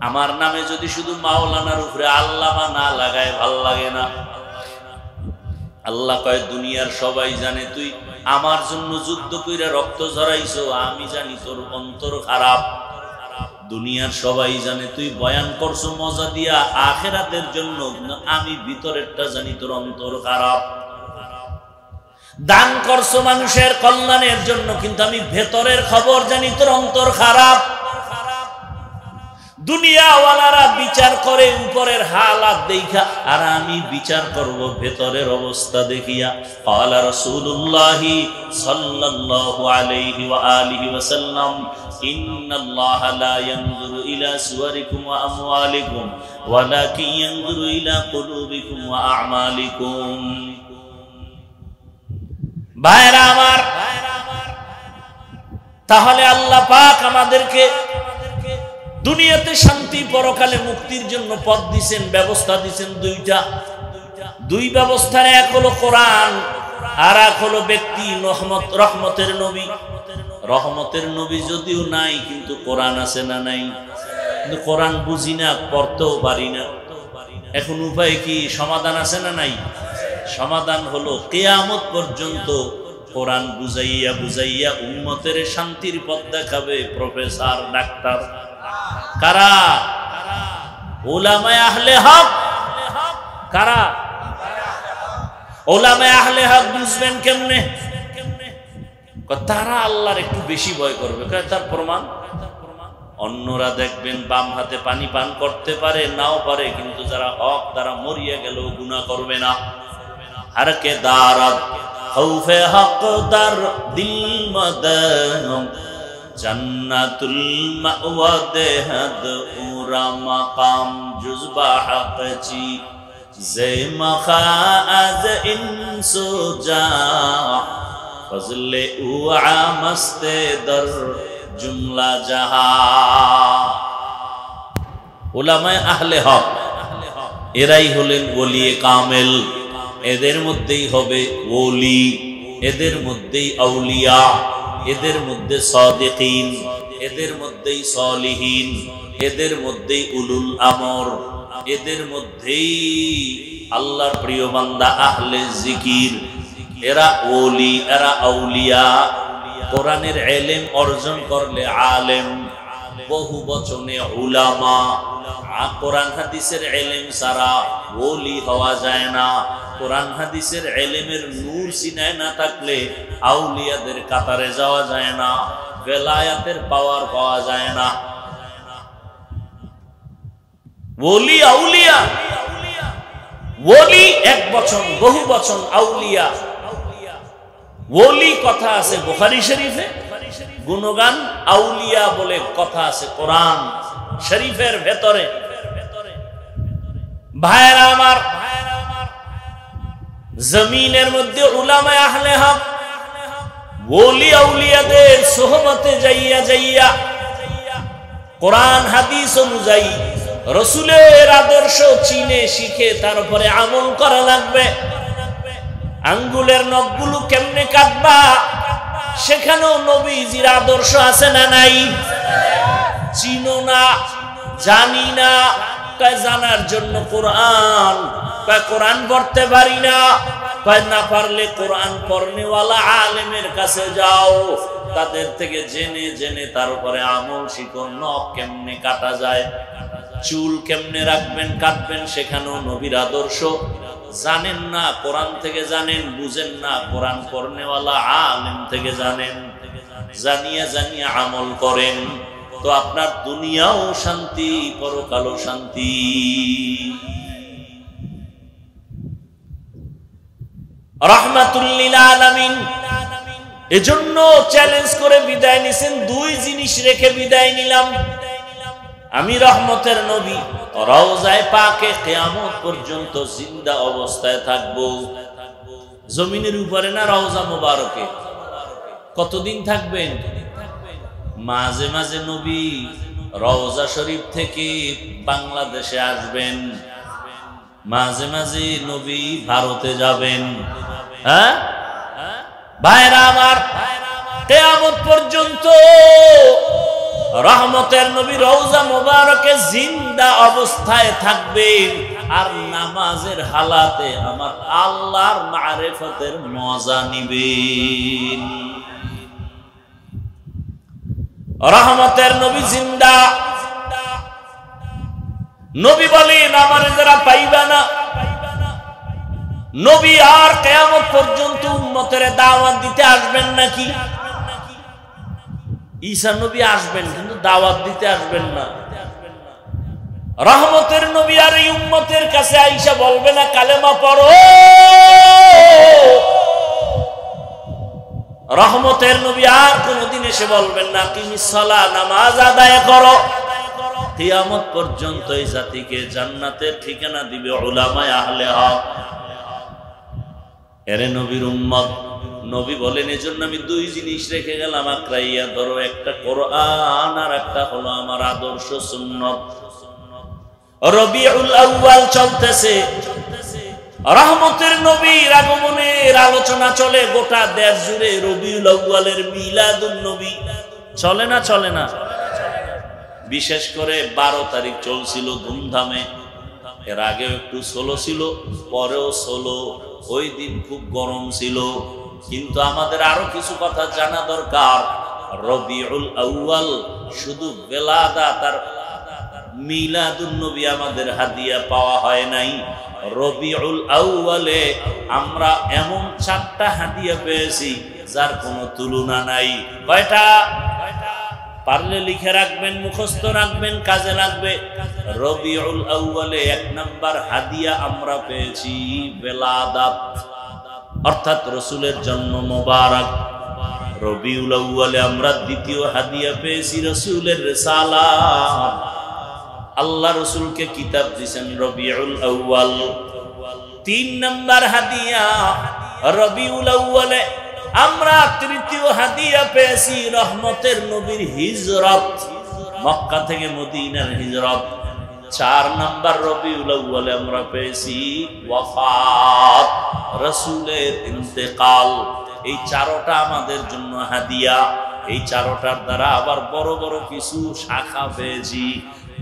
আমার নামে যদি শুধু মাওলানার উপরে আল্লামা না লাগায় ভাল লাগে না। আল্লাহ কয় দুনিয়ার সবাই জানে তুই আমার জন্য যুদ্ধ কইরা রক্ত ঝরাইছো, আমি জানি তোর অন্তর খারাপ। দুনিয়ার সবাই জানে তুই বয়ান করছো মজা দিয়া আখিরাতের জন্য, আমি ভিতরেরটা জানি তোর অন্তর খারাপ। দান করছো মানুষের কল্যাণের জন্য, কিন্তু আমি ভেতরের খবর জানি তোর অন্তর খারাপ। দুনিয়াওয়ালারা বিচার করে উপরের হালাত দেখা, আর আমি বিচার করব ভেতরের অবস্থা দেখিয়া। ক্বালা রাসূলুল্লাহি সাল্লাল্লাহু আলাইহি ওয়া আলিহি ওয়াসাল্লাম ইন্নাল্লাহা লা ইয়ানজুরু ইলা সুওয়ারিকুম ওয়া আমওয়ালিকুম ওয়ালাকিন ইয়ানজুরু ইলা কুলুবিকুম ওয়া আ'মালিকুম। ভাইরা আমার, তাহলে আল্লাহ পাক আমাদেরকে দুনিয়াতে শান্তি, পরকালে মুক্তির জন্য পথ দিবেন, ব্যবস্থা দিবেন দুইটা। দুই ব্যবস্থার এক হলো কোরআন, আর এক হলো ব্যক্তি রহমতের নবী। রহমতের নবী যদিও নাই, কিন্তু কোরআন আছে না নাই? কিন্তু কোরআন বুঝি না, পড়তেও পারি না। এখন উপায় কি? সমাধান আছে না নাই? সমাধান হলো কিয়ামত পর্যন্ত কোরআন বুঝাইয়া বুঝাইয়া উম্মতের শান্তির পথ দেখাবে প্রফেসর, ডাক্তার। কারা? উলামায়ে আহলে হক। কারা? উলামায়ে আহলে হক। বুঝবেন কেমনে? তারা আল্লাহর একটু বেশি ভয় করবে। তার প্রমাণ অন্যরা দেখবেন বাম হাতে পানি পান করতে পারে, নাও পারে, কিন্তু যারা হক তারা মরিয়া গেলেও গুনাহ করবে না। हर के दारद खौफे हक दर दिल मदन जन्नतुल मअवा देहद उरा मकाम जुज़बा हक ची जे मखाज इंसो जा फजले उआ मस्ते दर जुमला जहा। उलामाए अहले हक एराई हलेन वलिये कामिल। এদের মধ্যেই হবে ওলি, এদের মধ্যেই আউলিয়া, এদের মধ্যে সাদিকিন, এদের মধ্যেই সালিহিন, এদের মধ্যেই উলুল আমর, এদের মধ্যেই আল্লাহর প্রিয় বান্দা আহলে জিকির। এরা ওলি, এরা আউলিয়া। কোরআনের ইলম অর্জন করলে আলেম, বহু বচনে উলামা। কোরআন হাদিসের ইলম ছাড়া ওলি হওয়া যায় না। কোরআন হাদিসের ইলমের নূর সিনায় না থাকলে আউলিয়াদের কাতারে যাওয়া যায় না, বেলায়াতের পাওয়ার পাওয়া যায় না। ওলি আউলিয়া, ওলি এক বচন, বহু বচন আউলিয়া। ওলি কথা আছে বুখারী শরীফে, গুণগান আউলিয়া বলে কথা আছে কোরআন শরীফের ভেতরে। ভাইরা আমার, জমিনের মধ্যে উলামায়ে আহলে হক ওলি আউলিয়াদের সোহবতে যাইয়া যাইয়া কোরআন হাদিস অনুযায়ী রাসূলের আদর্শ চিনে শিখে তারপরে আমল করা লাগবে। আঙ্গুলের নখগুলো কেমনে কাটবা সেখানেও নবীজির আদর্শ আছে না নাই? চিনো না, জানি না, তাই জানার জন্য কোরআন, তাই কোরআন পড়তে পারি না, তাই না পারলে কোরআন পড়নেওয়ালা আলেমের কাছে যাও, তাদের থেকে জেনে জেনে তারপরে আমল শিখো। নখ কেমনে কাটা যায়, চুল কেমনে রাখবেন কাটবেন সেখানেও নবীর আদর্শ জানেন না, কোরআন থেকে জানেন। বুঝেন না, কোরআন পড়নেওয়ালা আলেম থেকে জানেন। জানিয়া জানিয়া আমল করেন তো আপনার দুনিয়াও শান্তি, পরকালও শান্তি। রাহমাতুল লিল আলামিন এজন্য চ্যালেঞ্জ করে বিদায় নিছেন, দুই জিনিস রেখে বিদায় নিলাম। আমি রহমতের নবী রওজায়ে পাকে কিয়ামত পর্যন্ত জিন্দা অবস্থায় থাকব। জমিনের উপরে না রওজা মোবারকে? কতদিন থাকবেন? মাঝে মাঝে নবী রওজা শরীফ থেকে বাংলাদেশে আসবেন, মাঝে মাঝে নবী ভারতে যাবেন। হ্যাঁ ভাইরা আমার, কিয়ামত পর্যন্ত রহমতের নবী রওজা মোবারকে জিন্দা অবস্থায় থাকবেন আর নামাজের হালাতে আমার আল্লাহর মারিফতের মজা নিবেন। রহমতের নবী জিন্দা। নবী বলেন আমার যারা পাইবা না, নবী আর কিয়ামত পর্যন্ত উম্মতের দাওয়াত দিতে আসবেন নাকি? ঈসা নবী আসবেন কিন্তু দাওয়াত দিতে আসবেন না। রহমতের নবী আর এই উম্মতের কাছে আইসা বলবে না কালেমা পড়ো। রহমতের নবী আর কোনদিন এসে বলবেন না কিমিস সালাহ, নামাজ আদায় করো। কিয়ামত পর্যন্ত এই জাতিকে জান্নাতের ঠিকানা দিবে উলামায়ে আহলে হক। এরে নবীর উম্মত, নবী বলেন এজন্য আমি দুই জিনিস রেখে গেলাম, আঁকড়াইয়া ধরো, একটা কোরআন আর একটা হলো আমার আদর্শ সুন্নাত। রবিউল আউয়াল চলতেছে, রহমতের নবীর আগমনের আলোচনা চলে গোটা দেশ জুড়ে। রবিউল আউয়ালের মিলাদুন নবী চলে না? চলে না? বিশেষ করে 12 তারিখ চলছিল ধুমধামে। এর আগেও একটু ষোলো ছিল, পরেও ষোলো। ওই দিন খুব গরম ছিল, কিন্তু আমাদের আরো কিছু কথা জানা দরকার। রবিউল আউয়াল শুধু বেলাদাত আর মিলাদুন নবী আমাদের হাদিয়া পাওয়া হয় নাই। রবিউল আউয়ালে আমরা এমন 4টা হাদিয়া পেয়েছি যার কোনো তুলনা নাই। কয়টা? পারলে লিখে রাখবেন, মুখস্থ রাখবেন, কাজে লাগবে। রবিউল আউয়ালে 1 নাম্বার হাদিয়া আমরা পেয়েছি বেলাদাত, অর্থাৎ রাসূলের জন্ম মোবারক। রবিউল আউয়ালে আমরা দ্বিতীয় হাদিয়া পেয়েছি রাসূলের রিসালাত। আল্লাহ রাসূলকে কিতাব দিয়েছেন রবিউল আউয়াল। 3 নাম্বার হাদিয়া রবিউল আউয়ালে আমরা তৃতীয় হাদিয়া পেয়েছি রহমতের নবীর হিজরত, মক্কা থেকে মদিনার হিজরত। 4 নাম্বার রবিউল আউয়ালে আমরা পেয়েছি ওয়াফাত, রাসূলের ইন্তেকাল। এই 4টা আমাদের জন্য হাদিয়া। এই 4টার দ্বারা আবার বড় বড় কিছু শাখা পেয়েছি।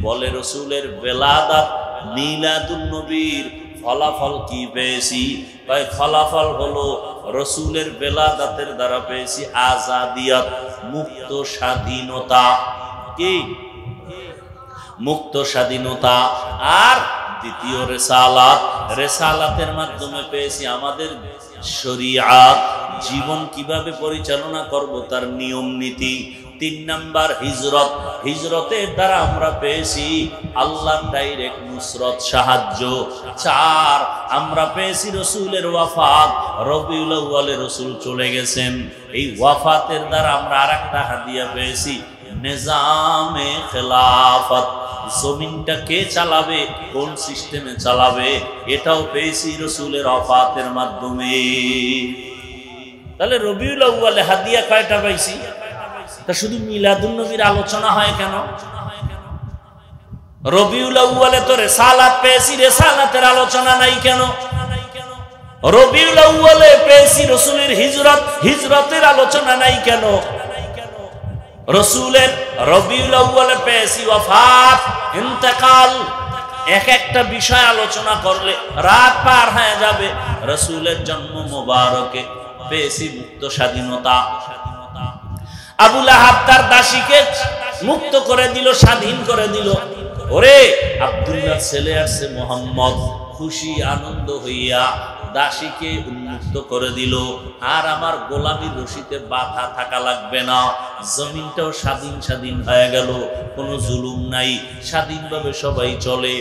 বলে রাসূলের বেলাদাত, মিলাদুন নবীর ফলাফল কি পেয়েছি? তাই ফলাফল হলো রাসূলের বেলাদাতের দ্বারা পেয়েছি আজাদিয়াত, মুক্ত স্বাধীনতা। কি মুক্ত স্বাধীনতা। আর দ্বিতীয় রেসালাত, রেসালাতের মাধ্যমে পেয়েছি আমাদের শরিয়াত, জীবন কিভাবে পরিচালনা করব তার নিয়ম নীতি। 3 নাম্বার হিজরত, হিজরতের দ্বারা আমরা পেয়েছি আল্লাহর ডাইরেক্ট নুসরত, সাহায্য। 4 আমরা পেয়েছি রসুলের ওয়াফাত, রবিউল আউয়ালে রসুল চলে গেছেন। এই ওয়াফাতের দ্বারা আমরা আরেকটা হাদিয়া পেয়েছি, নিজামে খেলাফত, জমিনটা কে চালাবে, কোন সিস্টেমে চালাবে, এটাও পেয়েছি রসুলের ওয়াফাতের মাধ্যমে। তাহলে রবিউল আউয়ালে হাদিয়া কয়টা পাইছি? তা শুধু মিলাদুন নবীর আলোচনা হয় কেন? রবিউল আউয়ালে তো রিসালাত পেয়েছি, রিসালাতের আলোচনা নাই কেন? রবিউল আউয়ালে পেয়েছি রসুলের হিজরত, হিজরতের আলোচনা নাই কেন? রসুলের রবিউল আউয়ালে পেয়েছি ওয়াফাত, ইন্তেকাল। এক একটা বিষয় আলোচনা করলে রাত পার হয়ে যাবে। রসুলের জন্ম মোবারকে পেয়েছি মুক্ত স্বাধীনতা। আবু লাহাব তার দাসীকে মুক্ত করে দিল, স্বাধীন করে দিল। ওরে আব্দুল্লাহর ছেলে আসছে মোহাম্মদ, খুশি আনন্দ হইয়া দাসীকে উন্মুক্ত করে দিল। আর আমার গোলামির রশিতে বাধা থাকা লাগবে না, জমিনটাও স্বাধীন স্বাধীন হয়ে গেল, কোনো জুলুম নাই, স্বাধীনভাবে সবাই চলে।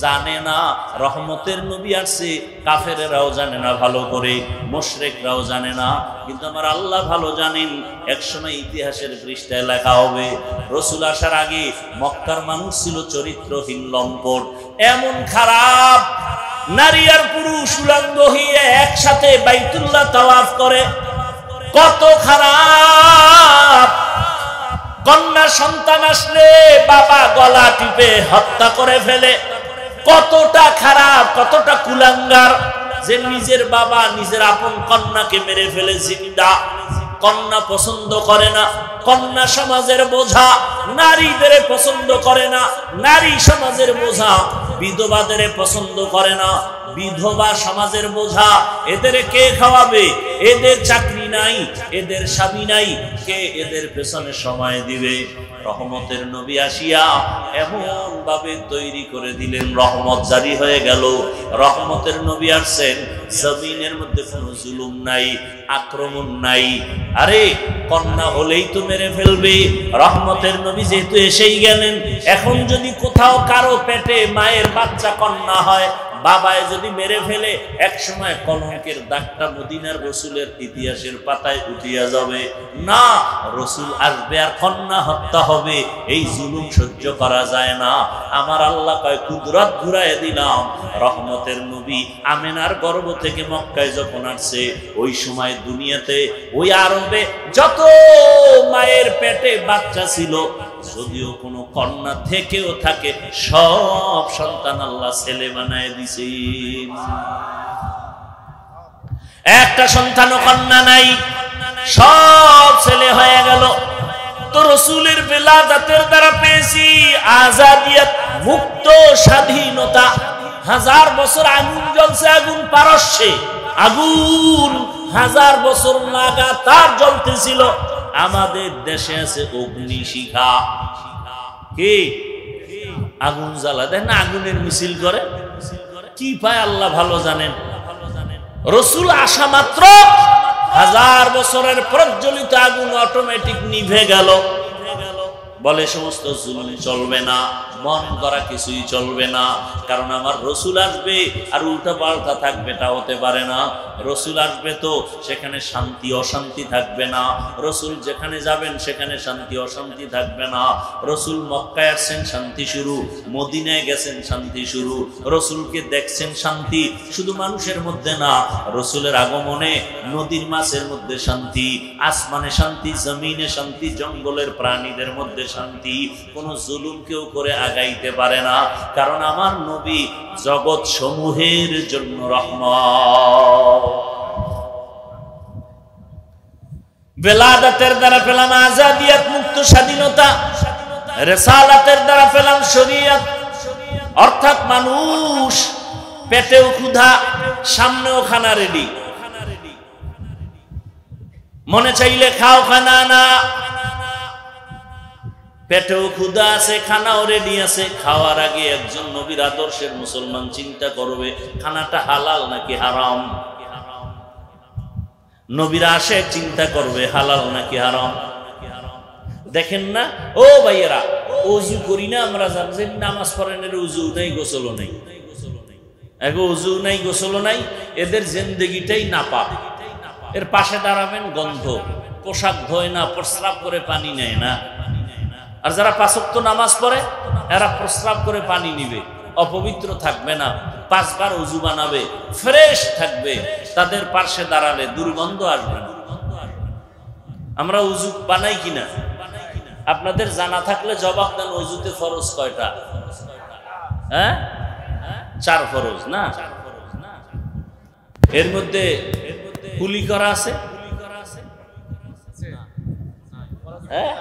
জানে না রহমতের নবী আসছে, কাফেরেরাও জানে না ভালো করে, মুশরিকরাও জানে না, কিন্তু আমার আল্লাহ ভালো জানেন। একসময় ইতিহাসের পৃষ্ঠায় লেখা হবে, রসুল আসার আগে মক্কার মানুষ ছিল চরিত্রহীন, লম্পট, এমন খারাপ, নারী আর পুরুষ উলঙ্গ হয়ে একসাথে বাইতুল্লাহ তাওয়াফ করে। কত খারাপ! কন্যা সন্তান আসলে বাবা গলা টিপে হত্যা করে ফেলে। কতটা খারাপ, কতটা কুলাঙ্গার যে নিজের বাবা নিজের আপন কন্যাকে মেরে ফেলে জিন্দা। কন্যা পছন্দ করে না, কন্যা সমাজের বোঝা, নারীদের পছন্দ করে না, নারী সমাজের বোঝা, বিধবাদের পছন্দ করে না, বিধবা সমাজের বোঝা। এদের কে খাওয়াবে? এদের চাকরি নাই, এদের স্বামী নাই, কে এদের পেছনে সময় দিবে? রহমতের নবী আসিয়া এমন ভাবে তৈরি করে দিলেন, রহমত জারি হয়ে গেল। রহমতের নবী আসছেন, জমিনের মধ্যে কোনো জুলুম নাই, আক্রমণ নাই। আরে কন্যা হলেই তো মেরে ফেলবে। রহমতের নবী যেহেতু এসেই গেলেন, এখন যদি কোথাও কারো পেটে মায়ের বাচ্চা কন্যা হয়, বাবায় যদি মেরে ফেলে, এক সময় কলঙ্কের দাগটা মদিনার রসুলের ইতিহাসের পাতায় উঠিয়া যাবে। না, রসুল আসবে আর কন্যা হত্যা হবে, এই জুলুম সহ্য করা যায় না। আমার আল্লাহ কয় কুদরত ঘুরায় দিলাম। রহমতের নবী আমেনার গর্ভ থেকে মক্কায় যখন আসছে, ওই সময় দুনিয়াতে ওই আরবে যত মায়ের পেটে বাচ্চা ছিল, যদিও কোনো কন্যা থেকেও থাকে, সব সন্তান আল্লাহ ছেলে বানায় দিছে। একটা সন্তানও কন্যা নাই, সব ছেলে হয়ে গেল। তো রসুলের বেলাদাতের দ্বারা পেয়েছি আজাদিয়াত, মুক্ত স্বাধীনতা। 1000 বছর আগুন জ্বলছে, আগুন পারস্যে, আগুন 1000 বছর লাগাতার জ্বলতেছিল। আমাদের দেশে আছে অগ্নিশিখা। কি আগুন জ্বালা দেয় না, আগুনের মিছিল করে, কি পায় আল্লাহ ভালো জানেন। রসুল আসা মাত্র 1000 বছরের প্রজ্বলিত আগুন অটোমেটিক নিভে গেল। বলে সমস্ত জুলুম চলবে না, মন করা কিছুই চলবে না, কারণ আমার রসুল আসবে আর উল্টা পাল্টা থাকবে, তা হতে পারে না। রসুল আসবে তো সেখানে শান্তি অশান্তি থাকবে না, রসুল যেখানে যাবেন সেখানে শান্তি অশান্তি থাকবে না। রসুল মক্কায় আসছেন, শান্তি শুরু, মদিনায় গেছেন, শান্তি শুরু। রসুলকে দেখছেন, শান্তি শুধু মানুষের মধ্যে না, রসুলের আগমনে নদীর মাছের মধ্যে শান্তি, আসমানে শান্তি, জমিনে শান্তি, জঙ্গলের প্রাণীদের মধ্যে শান্তি। কোন জুলুম কেউ করে আগাইতে পারে না, কারণ আমার নবী জগৎ সমূহের জন্য রহমত। বেলাদাতের দ্বারা পেলাম আজাদিয়াত, মুক্ত স্বাধীনতা। রিসালাতের দ্বারা পেলাম শরীয়ত, অর্থাৎ মানুষ পেটেও ক্ষুধা, সামনেও খানা রেডি, মনে চাইলে খাও, খানা না, পেটেও ক্ষুধা আছে, খানাও রেডি আছে। খাওয়ার আগে একজন নবীর আদর্শের মুসলমান চিন্তা করবে খানাটা হালাল নাকি হারাম। নবীরা আসে চিন্তা করবে হালাল নাকি হারাম। দেখেন না ও ভাইয়েরা, ওযু করি না আমরা, জানেন নামাজ পড়েন, এর উজু নাই গোসলও নাই, উজু নাই গোসলও নাই, এদের জিন্দেগিটাই নাপাক। এর পাশে দাঁড়াবেন গন্ধ, পোশাক ধোয় না, প্রস্রাব করে পানি নেয় না। আর যারা 5 ওয়াক্ত নামাজ পড়ে এরা প্রস্রাব করে পানি নিবে, অপবিত্র থাকবে না, 5 বার উজু বানাবে, ফ্রেশ থাকবে। তাদের পাশে দাঁড়ালে দুর্গন্ধ আসবে না। আমরা উজু বানাই কিনা? আপনাদের জানা থাকলে জবাব দেন, ওযুতে ফরজ কয়টা? হ্যাঁ, 4 ফরজ না? এর মধ্যে কুলি করা আছে? হ্যাঁ,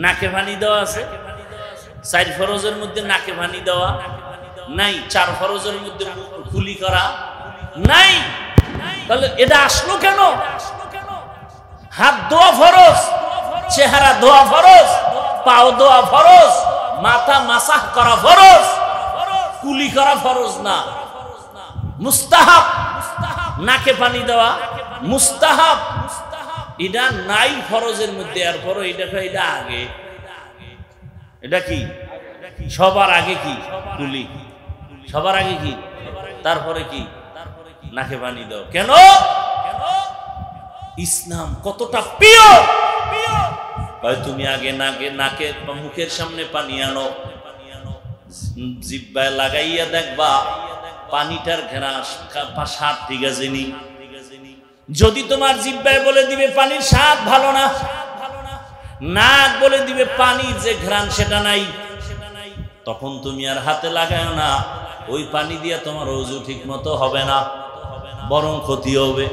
নাকে পানি দেওয়া আছে? 4 ফরজের মধ্যে নাকে পানি দেওয়া নাই, 4 ফরজের মধ্যে কুলি করা নাই। তাহলে এটা আসলো কেন? হাত ধোয়া ফরজ, চেহারা ধোয়া ফরজ, পাও ধোয়া ফরজ, মাথা মাসাহ করা ফরজ, কুলি করা ফরজ না, মুস্তাহাব। নাকে পানি দেওয়া মুস্তাহাব, এটা নাই ফরজের মধ্যে। এরপর এটা আগে, এটা কি সবার আগে? কি কুলি সবার আগে? কি তারপরে? কি নাকে পানি দাও কেন? ইসলাম কতটা পিওর! তুমি আগে নাকে মুখের সামনে পানি আনো, জিহ্বায় লাগাইয়া দেখবা পানিটার ঘেরা 7 ঠিক আছে নি। যদি তোমার জিহ্বায় বলে দিবে পানির স্বাদ ভালো না, নাক বলে দিবে পানির যে ঘ্রাণ সেটা নাই, তখন তুমি আর হাতে লাগায় না। ওই পানি দিয়ে তোমার ওযু ঠিক মতো হবে না, বরং ক্ষতি হবে।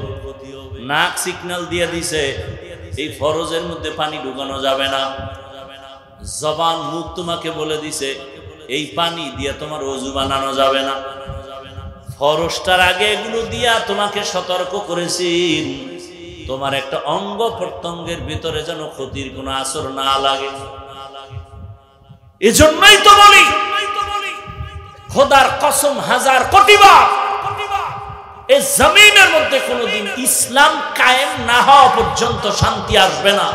নাক সিগন্যাল দিয়ে দিছে এই ফরজের মধ্যে পানি ঢুকানো যাবে না। জবান মুখ তোমাকে বলে দিছে এই পানি দিয়ে তোমার ওযু বানানো যাবে না। ফরজটার আগে এগুলো দিয়া তোমাকে সতর্ক করেছি, তোমার একটা অঙ্গ প্রত্যঙ্গের ভিতরে যেন ক্ষতির কোনো আসর না লাগে। এজন্যই তো বলি, খোদার কসম 1000 কোটি বার, এই জমিনের মধ্যে কোনোদিন ইসলাম কায়েম না হওয়া পর্যন্ত শান্তি আসবে না।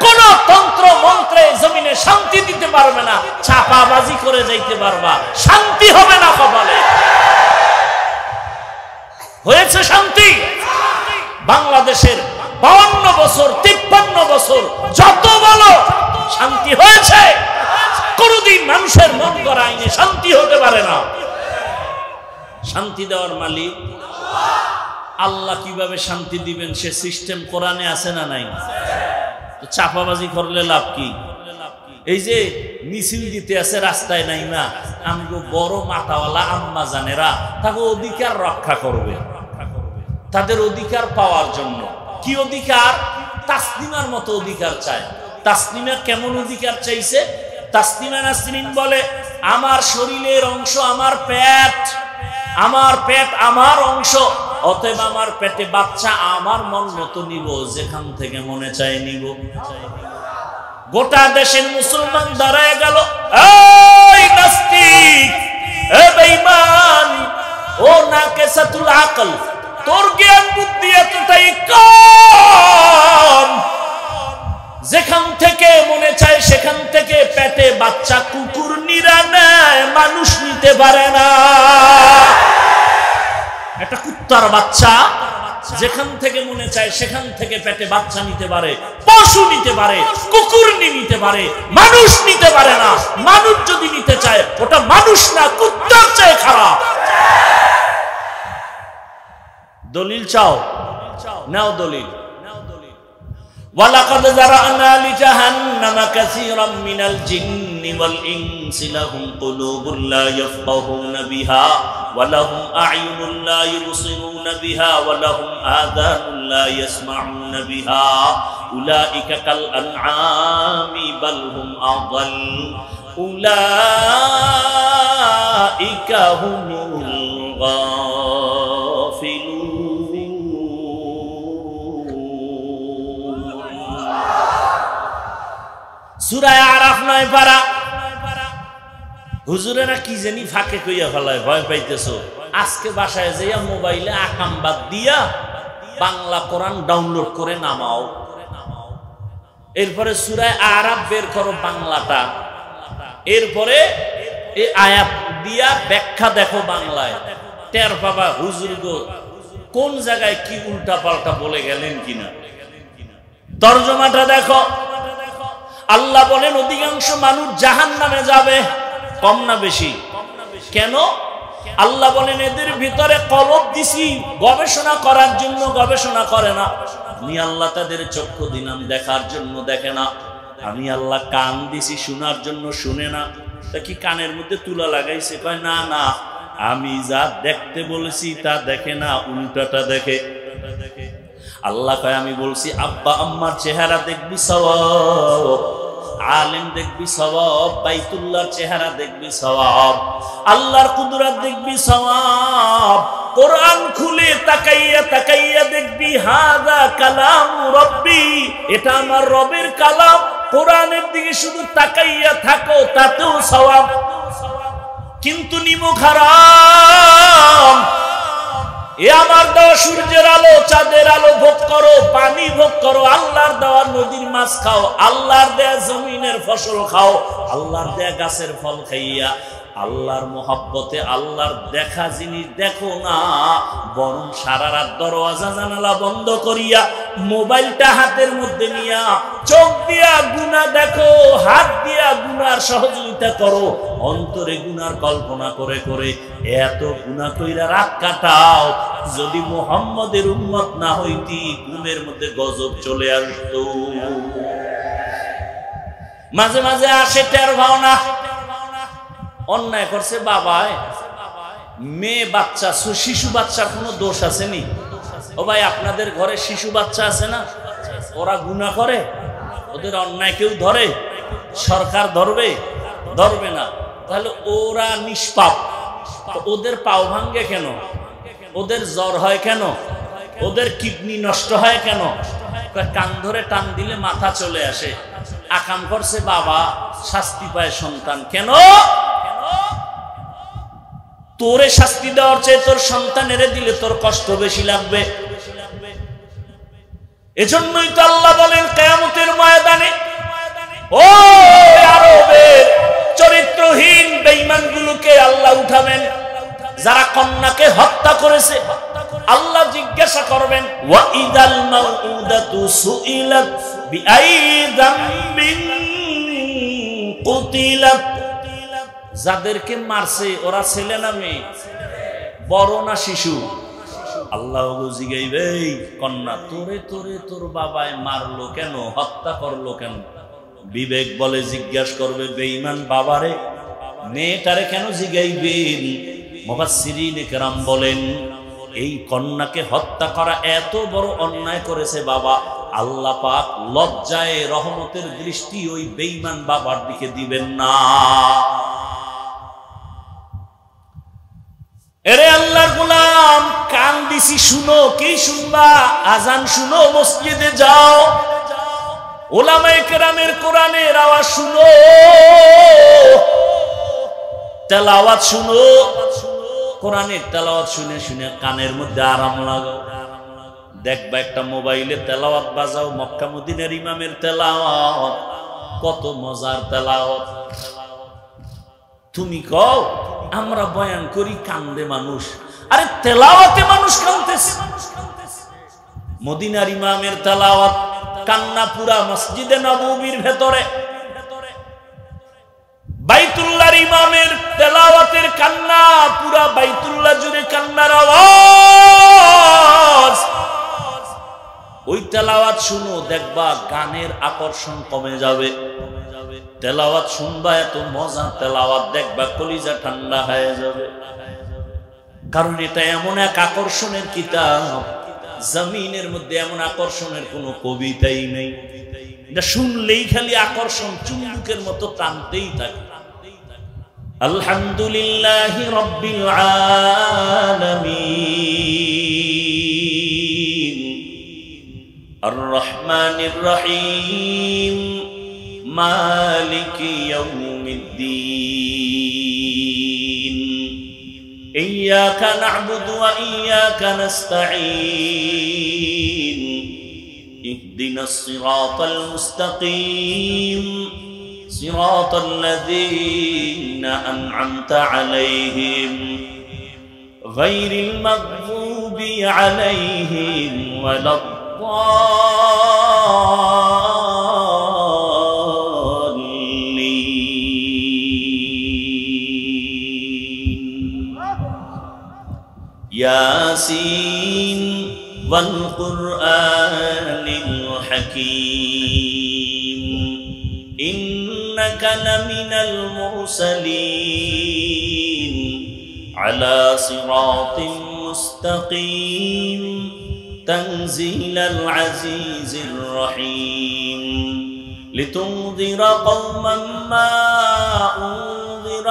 কোন তন্ত্র মন্ত্রে জমিনে শান্তি দিতে পারবে না। চাপাবাজি করে যাইতে পারবা, শান্তি হবে না কপালে। হয়েছে শান্তি? বাংলাদেশের 52 বছর 53 বছর যত বলো শান্তি হয়েছে? কোনদিন মানুষের মন গড়া আইনে শান্তি হতে পারে না। শান্তি দেওয়ার মালিক আল্লাহ। কিভাবে শান্তি দিবেন সে সিস্টেম কোরআনে আছে না নাই? চাপাবাজি করলে লাভ কি? এই যে মিছিল দিতে আছে রাস্তায় নাই না, আমগো বড় মাথাওয়ালা আম্মা জানেরা তাকে অধিকার রক্ষা করবে, তাদের অধিকার পাওয়ার জন্য। কি অধিকার? তাসলিমার মতো অধিকার চায়। তাসলিমা কেমন অধিকার চাইছে? তাসলিমা নাসরিন বলে, আমার শরীরের অংশ আমার পেট, আমার পেট আমার অংশ, অতএব আমার পেটে বাচ্চা আমার মন মতো নিব, যেখান থেকে মনে চায় নিব। গোটা দেশের মুসলমান দাঁড়ায় গেল, এই নাস্তিক, এ বেঈমান, ও নাকিসাতুল আকল, তোর জ্ঞান বুদ্ধি এতটাই কম, যেখান থেকে মনে চায় সেখান থেকে পেটে বাচ্চা কুকুর নিরা নেয়, মানুষ নিতে পারে না। একটা কুত্তার বাচ্চা যেখান থেকে মনে চায় সেখান থেকে পেটে বাচ্চা নিতে পারে, পশু নিতে পারে, কুকুর নিতে পারে, মানুষ নিতে পারে না। মানুষ যদি নিতে চায় ওটা মানুষ না, কুত্তার চেয়ে খারাপ। দলিল চাও? নাও দলিল। ওয়ালাকাদ যারানা লিজাহান্নামা কাসীরাম মিনাল জিন্নি ওয়াল ইনসি লাহুম কুলুবুন লা ইয়াফকাহুনা বিহা ওয়া লাহুম আ'য়ুনুন লা ইবসিরুনা বিহা ওয়া লাহুম আযানুন লা ইয়াসমাউনা বিহা উলাইকা কাল আনআমি বাল হুম আযাল উলাইকা হুমুল গাফিলুন। সূরা আরাফ 9 পারা। হুজুরেরা কি জানি ফাঁকে কইয়া ফেলায়, ভয় পাইতেছো। আজকে বাসায় যাইয়া মোবাইলে আকাম বাদ দিয়া বাংলা কোরআন ডাউনলোড করে নামাও, এরপরে সূরা আরাফ বের করো বাংলাটা, এরপরে এই আয়াত দিয়া ব্যাখ্যা দেখো বাংলায়, টের পাবা হুজুর গো কোন জায়গায় কি উল্টা পাল্টা বলে গেলেন কিনা। তরজমাটা দেখো। আল্লাহ বলেন অধিকাংশ মানুষ জাহান্নামে যাবে। কম না বেশি? কেন? আল্লাহ বলেন এদের ভিতরে কলব দিছি গবেষণা করার জন্য, গবেষণা করে না। আমি আল্লাহ তাদের চক্ষু দিলাম দেখার জন্য, দেখে না। আমি আল্লাহ কান দিছি শোনার জন্য, শুনে না। তা কি কানের মধ্যে তুলা লাগাইছে? কয় না না, আমি যা দেখতে বলেছি তা দেখে না, উল্টাটা দেখে। আল্লাহ কয় আমি বলছি আব্বা আম্মার চেহারা দেখবি সওয়াব, আলেম দেখবি সওয়াব, বাইতুল্লাহর চেহারা দেখবি সওয়াব, আল্লাহর কুদরত দেখবি সওয়াব। কোরআন খুলে তাকাইয়া তাকাইয়া দেখবি হাযা কালাম রব্বি, এটা আমার রবের কালাম। কোরআনের দিকে শুধু তাকাইয়া থাকো, তাতেও সওয়াব। কিন্তু নিমুখ হারাম। এ আমার দেওয়া সূর্যের আলো, চাঁদের আলো ভোগ করো, পানি ভোগ করো, আল্লাহর দেওয়া নদীর মাছ খাও, আল্লাহর দেয়া জমিনের ফসল খাও, আল্লাহর দেয়া গাছের ফল খাইয়া আল্লাহর মোহাব্বতে আল্লাহর দেখা জিনিস দেখো না, বরং সারা রাত দরওয়াজা জানালা বন্ধ করিয়া মোবাইলটা হাতের মধ্যে নিয়া চোখ দিয়া গুনাহ দেখো, হাত দিয়া গুনার সহযোগিতা করো, অন্তরে গুনার কল্পনা করে করে এত গুনাহ কইরা রাত কাটাও। যদি মুহাম্মদের উম্মত না হইতি ঘুমের মধ্যে গজব চলে আসতো। মাঝে মাঝে আসে টের পাও না। অন্যায় করছে বাবায়, মেয়ে বাচ্চা, শিশু বাচ্চার কোনো দোষ আসেনি? ও ভাই আপনাদের ঘরে শিশু বাচ্চা আছে না? ওরা গুনাহ করে? ওদের অন্যায় কেউ ধরে? সরকার ধরবে? ধরবে না। তাহলে ওরা নিষ্পাপ। ওদের পাও ভাঙ্গে কেন? ওদের জ্বর হয় কেন? ওদের কিডনি নষ্ট হয় কেন? কান ধরে টান দিলে মাথা চলে আসে। আকাম করছে বাবা, শাস্তি পায় সন্তান। কেন? তোরে শাস্তি দেওয়ার চেয়ে তোর সন্তানের দিলে তোর কষ্ট বেশি লাগবে। এজন্যই তো আল্লাহ বলেন কিয়ামতের ময়দানে ও আরবের চরিত্রহীন বেঈমানগুলোকে আল্লাহ উঠাবেন। যারা কন্যাকে হত্যা করেছে আল্লাহ জিজ্ঞাসা করবেন ওয়া ইদাল মাউউদাতু সুইলাত বিআই যামবিন কুতিলাত। যাদেরকে মারছে ওরা ছেলে না মেয়ে, বড় না শিশু? আল্লাহ জিগাইবে কন্যা তোরে তোরে তোর বাবায় মারলো কেন, হত্যা করলো কেন? বিবেক বলে জিজ্ঞাসা করবে বেঈমান বাবারে, মেয়েটারে কেন জিগাইবেন? মুফাসসিরিনে কেরাম বলেন এই কন্যাকে হত্যা করা এত বড় অন্যায় করেছে বাবা, আল্লাহ পাক লজ্জায় রহমতের দৃষ্টি ওই বেঈমান বাবার দিকে দিবেন না। এরে আল্লাহর গোলাম, কান দিছি শুনো, কি শুনবা? আজান শুনো, মসজিদে যাও, উলামায়ে কেরামের কোরআনের আওয়াজ শুনো, তেলাওয়াত শুনো। কোরআনের তেলাওয়াত শুনে শুনে কানের মধ্যে আরাম লাগাও। দেখবা একটা মোবাইলে তেলাওয়াত বাজাও, মক্কা মদিনার ইমামের তেলাওয়াত, কত মজার তেলাওয়াত। তুমি কও আমরা বয়ান করি কান্দে মানুষ, আরে তেলাওয়াতে মানুষ কাঁদতেছে। মদিনার ইমামের তেলাওয়াত কান্না পুরা মসজিদে নববীর ভেতরে, বাইতুল্লাহর ইমামের তেলাওয়াতের কান্না পুরা বাইতুল্লাহ জুড়ে কান্নার আওয়াজ। ওই তেলাওয়াত শুনো, দেখবা গানের আকর্ষণ কমে যাবে। তেলাওয়াত শুনবা, এত মজা তেলাওয়াত, দেখবা কলিজা ঠান্ডা হয়ে যাবে। কারণ এটা এমন এক আকর্ষণের কিতাব, জমিনের মধ্যে এমন আকর্ষণের কোনো কবিতাই নেই। এটা শুনলেই খালি আকর্ষণ, চুম্বকের মতো টানতেই থাকে। আলহামদুলিল্লাহি রাব্বিল আলামিন আর রহমানির রহিম مالك يوم الدين إياك نعبد وإياك نستعين اهدنا الصراط المستقيم صراط الذين أنعمت عليهم غير المغضوب عليهم ولا الضالين ياسين والقرآن الحكيم إنك لمن المرسلين على صراط مستقيم تنزيل العزيز الرحيم لتنذر قوما ما أنذر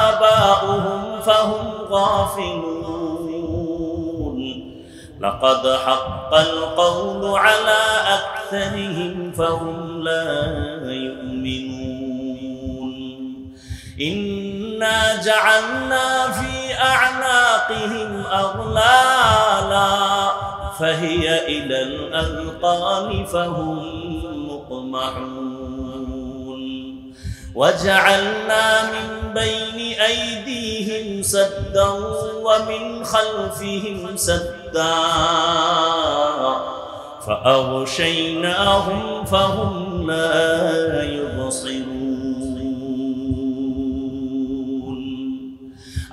آباؤهم فهم غافلون لقد حق القول على أكثرهم فهم لا يؤمنون إنا جعلنا في أعناقهم أغلالا فهي إلى الأذقان فهم مقمحون وجعلنا من بين أيديهم سدا ومن خلفهم سدا فأغشيناهم فهم لا يبصرون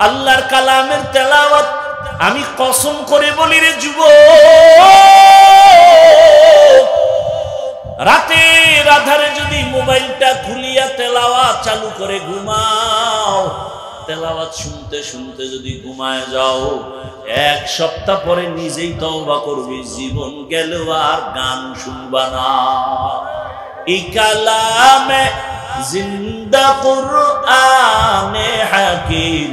আল্লাহর কালামের তেলাওয়াত আমি কসম করে বলি রে যুবক, রাতের আধারে যদি মোবাইলটা খুলিয়া তেলাওয়াত চালু করে ঘুমাও, তেলাওয়াত শুনতে শুনতে যদি ঘুমায় যাও, এক সপ্তাহ পরে নিজেই তওবা করবি, জীবন গেল আর গান শুনবা না। এই কালামে জিন্দা কুরআনে হাকিম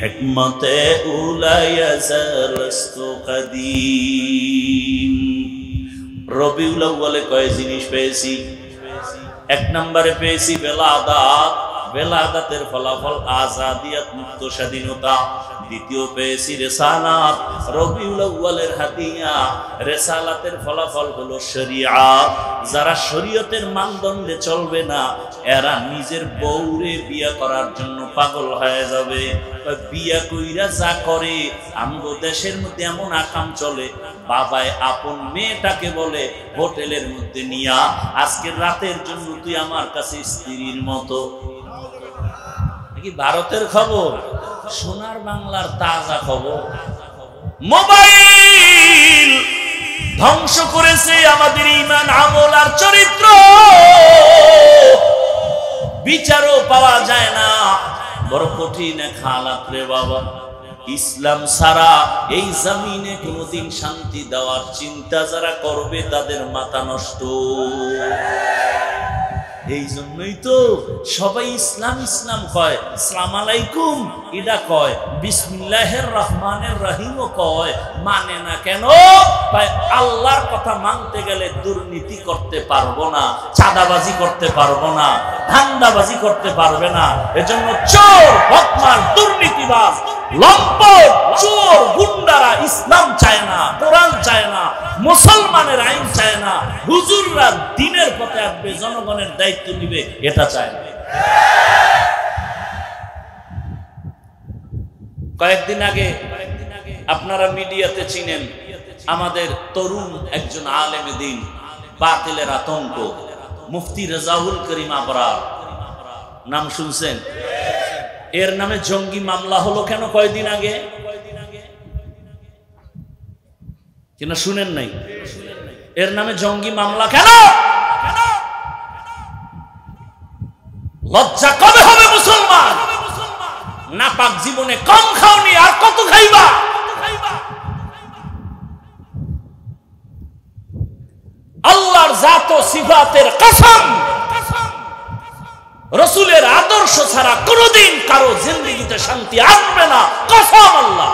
হিকমতে উলায়া জারস্তু কাদিম। রবিউল আউয়ালে কয় জিনিস পেয়েছি? এক নম্বরে পেয়েছি বেলাদাত, বেলাদাতের ফলাফল আজাদিয়াত, মুক্ত স্বাধীনতা। দ্বিতীয় পেয়েছি রেসালাত, রবিউল আউয়ালের হাদিয়া। রেসালাতের ফলাফল হলো শরিয়াত। যারা শরীয়তের মানদণ্ডে চলবে না, এরা নিজের বউরে বিয়ে করার জন্য পাগল হয়ে যাবে। বিয়া কইরা যা করে, আমগো দেশের মধ্যে এমন আকাম চলে, বাবায় আপন মেয়েটাকে বলে হোটেলের মধ্যে নিয়া, আজকে রাতের জন্য তুই আমার কাছে স্ত্রীর মতো। কি ভারতের খবর? সোনার বাংলার তাজা খবর। মোবাইল ধ্বংস করেছে আমাদের ঈমান, আমল আর চরিত্র। বিচারও পাওয়া যায় না, বড় কঠিন এক হালাত রে বাবা। ইসলাম ছাড়া এই জমিনে কোনোদিন শান্তি দেওয়ার চিন্তা যারা করবে, তাদের মাথা নষ্ট। এই জন্যই তো সবাই ইসলাম ইসলাম কয়, আসসালাম আলাইকুম এটা কয়, বিসমিল্লাহির রহমানির রহিমও কয়, মানে না কেন? ভাই আল্লাহর কথা মানতে গেলে দুর্নীতি করতে পারবো না, চাঁদাবাজি করতে পারবো না, ধান্দাবাজি করতে পারবে না। এজন্য চোর, বদমাশ, দুর্নীতিবাজ, লম্পট, চোর, গুন্ডারা ইসলাম চায় না, কোরআন চায় না, মুসলমানের আইন চায় না, হুজুররা দ্বীনের পথে আসবে, জনগণের দায়িত্ব নিবে, এটা চায় না। কয়েকদিন আগে আপনারা মিডিয়াতে চিনেন, আমাদের তরুণ একজন আলেমে দ্বীন, বাতিলের আতঙ্ক, মুফতি রেজাউল করিম আবরার, নাম শুনছেন? এর নামে জঙ্গি মামলা হলো কেন কয়েকদিন আগে? কিনা শুনেন নাই? এর নামে জঙ্গি মামলা কেন? লজ্জা কবে হবে মুসলমান? নাপাক জীবনে কম খাওনি, আর কত খাইবা? আল্লাহর জাত ও সিফাতের কসম, রাসূলের আদর্শ ছাড়া কোনোদিন কারো জিন্দেগিতে শান্তি আসবে না। কসম আল্লাহ,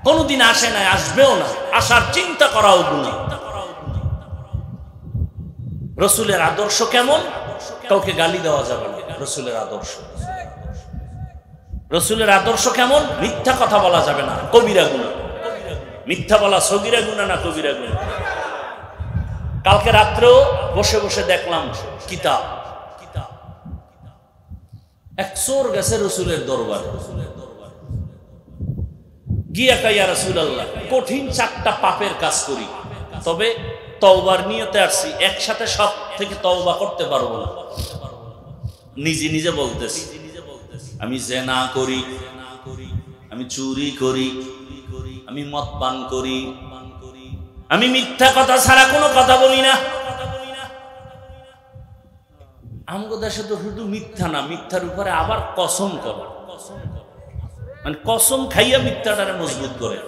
কোনোদিন আসে নাই, আসবেও না, আসার চিন্তা করাও গুনাহ। রসুলের আদর্শ কেমন? কাউকে গালি দেওয়া যাবে না। রসুলের আদর্শ, রসুলের আদর্শ কেমন? মিথ্যা কথা বলা যাবে না, কবিরা গুনাহ। মিথ্যা বলা সগীরা গুনাহ না কবিরা গুনাহ? কালকে রাত্রেও বসে বসে দেখলাম কিতাব, এক চোর গেছে রসুলের দরবার, গিয়া ইয়া রাসূলুল্লাহ, কঠিন 4টা পাপের কাজ করি, তবে তওবার নিয়তে আসছি, একসাথে সব থেকে তওবা করতে পারবো না। নিজে নিজে বলতেছি, আমি জিনা করি, আমি চুরি করি, আমি মদ পান করি, আমি মিথ্যা কথা ছাড়া কোনো কথা বলি না। আমগো দেশে তো শুধু মিথ্যা না, মিথ্যার উপরে আবার কসম করে, মানে কসম খাইয়া মিথ্যাটারে মজবুত করে।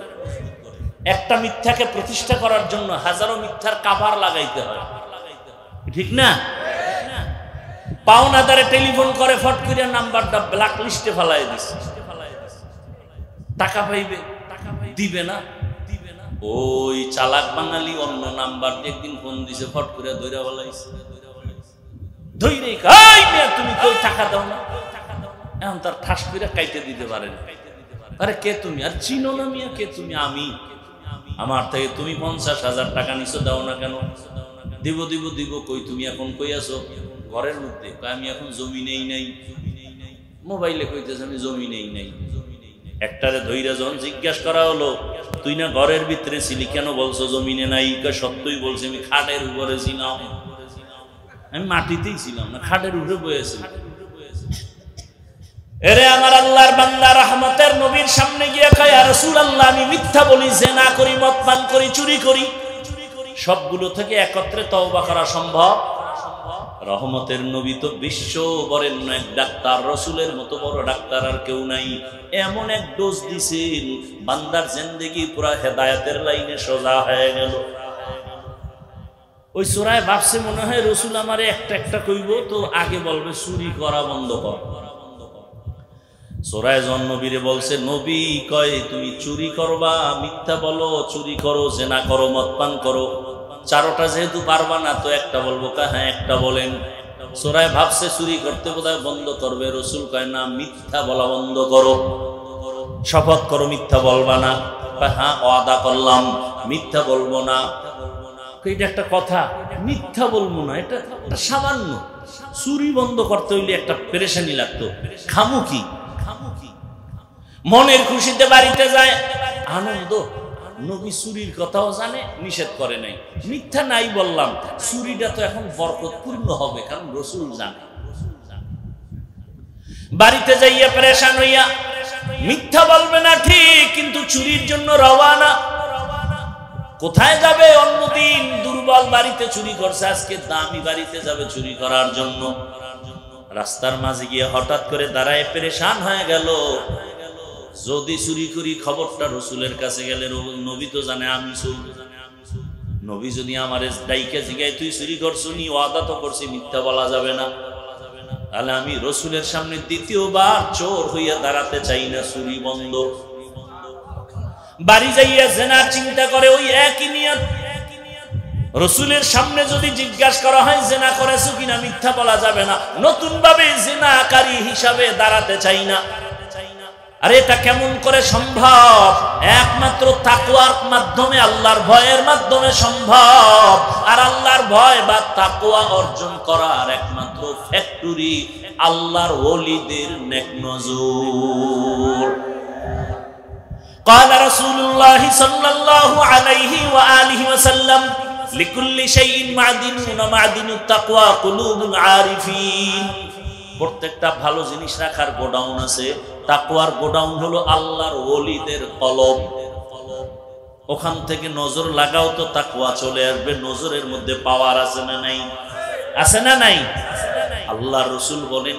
একটা মিথ্যাকে প্রতিষ্ঠা করার জন্য হাজারো মিথ্যার কাভার লাগাইতে হয়, ঠিক না? পাওনাদারে টেলিফোন করে, ফট করে নাম্বারটা ব্ল্যাক লিস্টে ফেলাই দিছে, টাকা পাইবে, দিবে না। ওই চালাক বাঙালি অন্য নাম্বার একদিন ফোন দিছে, ফট করে ধইরা ফেলাইছে, ধইরে কই মিয়া তুমি কই টাকা দাও না, এখন তার ঠাস করে কাইতে দিতে পারে না। আরে কে তুমি? আর চিনো না মিয়া, কে তুমি? আমি, আমার থেকে তুমি 50,000 টাকা নিছো, দাও না কেন? দিব দিব দিব, কই তুমি এখন কই আছো? ঘরের মধ্যে। আমি এখন জমি নেই নাই। মোবাইলে কইতেছে আমি জমি নেই নাই। একটারে ধইরা যখন জিজ্ঞাসা করা হলো, তুই না ঘরের ভিতরে ছিলি, কেন বলছো জমিনে নাই? সত্যই বলছি, আমি খাটের উপরে ছিলাম, আমি মাটিতেই ছিলাম না, খাটের উপরে বসেছিলাম। এরে আমার আল্লাহর বান্দা, রহমতের নবীর সামনে গিয়ে কয়, ইয়া রাসূলুল্লাহ, আমি মিথ্যা বলি, জিনা করি, মদ পান করি, চুরি করি, সবগুলো থেকে একত্রে তওবা করা সম্ভব? রহমতের নবী তো বিশ্ব বরেণ্য এক ডাক্তার, রসুলের মতো বড় ডাক্তার আর কেউ নাই। এমন এক ডোজ দিছেন, বান্দার জিন্দেগি পুরা হেদায়েতের লাইনে সোজা হয়ে গেল। ওই চোরায় ভাবছে মনে হয় রসুল আমারে একটা একটা কইব, তো আগে বলবে চুরি করা বন্ধ কর। চোরায় জন নবীরে বলছে, নবী কয় তুমি চুরি করবা, মিথ্যা বলো, চুরি করো, জিনা করো, মদ পান করো, চারোটা যেহেতু পারবা না, তো একটা বলবো। হ্যাঁ একটা বলেন। চোরায় ভাবছে চুরি করতে বোধহয় বন্ধ করবে, রসুল কয় না, মিথ্যা বলা বন্ধ করো, শপথ করো মিথ্যা বলবা না। হ্যাঁ ওয়াদা করলাম মিথ্যা বলবো না। এটা একটা কথা, মিথ্যা বলবো না, এটা সামান্য। চুরি বন্ধ করতে হইলে একটা পেরেশানি লাগতো, খামুকি মনের খুশিতে বাড়িতে যায়, আনন্দ। নবী চুরির কথাও জানে, নিষেধ করে নাই। মিথ্যা নাই বললাম, চুরিটা তো এখন বরকতপূর্ণ হবে, কারণ রসুল জানে। বাড়িতে যাইয়া পেরেশান হইয়া মিথ্যা বলবে না ঠিক, কিন্তু চুরির জন্য রওয়ানা। কোথায় যাবে? অন্যদিন দুর্বল বাড়িতে চুরি করছে, আজকে দামি বাড়িতে যাবে চুরি করার জন্য। রাস্তার মাঝে গিয়ে হঠাৎ করে দাঁড়ায় পেরেশান হয়ে গেল, যদি চুরি করি খবরটা রসুলের কাছে গেলে, নবী তো জানে আমি চোর। নবী যদি আমার দায়িকে জিগায় তুই চুরি করছো নি, ওয়াদা তো করছি মিথ্যা বলা যাবে না, তাহলে আমি রসুলের সামনে দ্বিতীয়বার চোর হইয়া দাঁড়াতে চাই না, চুরি বন্ধ। বাড়ি যাইয়া জিনার চিন্তা করে, ওই একই নিয়ত। রসুলের সামনে যদি জিজ্ঞাসা করা হয় জিনা করেছো কিনা, মিথ্যা বলা যাবে না, নতুন ভাবে জিনাকারী হিসাবে দাঁড়াতে চাই না। আরে এটা কেমন করে সম্ভব? একমাত্র তাকওয়ার মাধ্যমে, আল্লাহর ভয়ের মাধ্যমে সম্ভব। আর আল্লাহর ভয় বা তাকওয়া অর্জন করার একমাত্র ফ্যাক্টরি আল্লাহর ওলিদের নেক নজর। قال رسول الله صلى الله عليه وآله وسلم لكل شيء معدن ومعدن التقوى قلوب العارفين। প্রত্যেকটা ভালো জিনিস রাখার গোডাউন আছে, তাকওয়ার গোডাউন হলো আল্লাহর ওলিদের কলব। ওখান থেকে নজর লাগাও তো তাকওয়া চলে আসবে। নজরের মধ্যে পাওয়ার আছে না নাই? আছে না নাই? আল্লাহর রাসূল বলেন,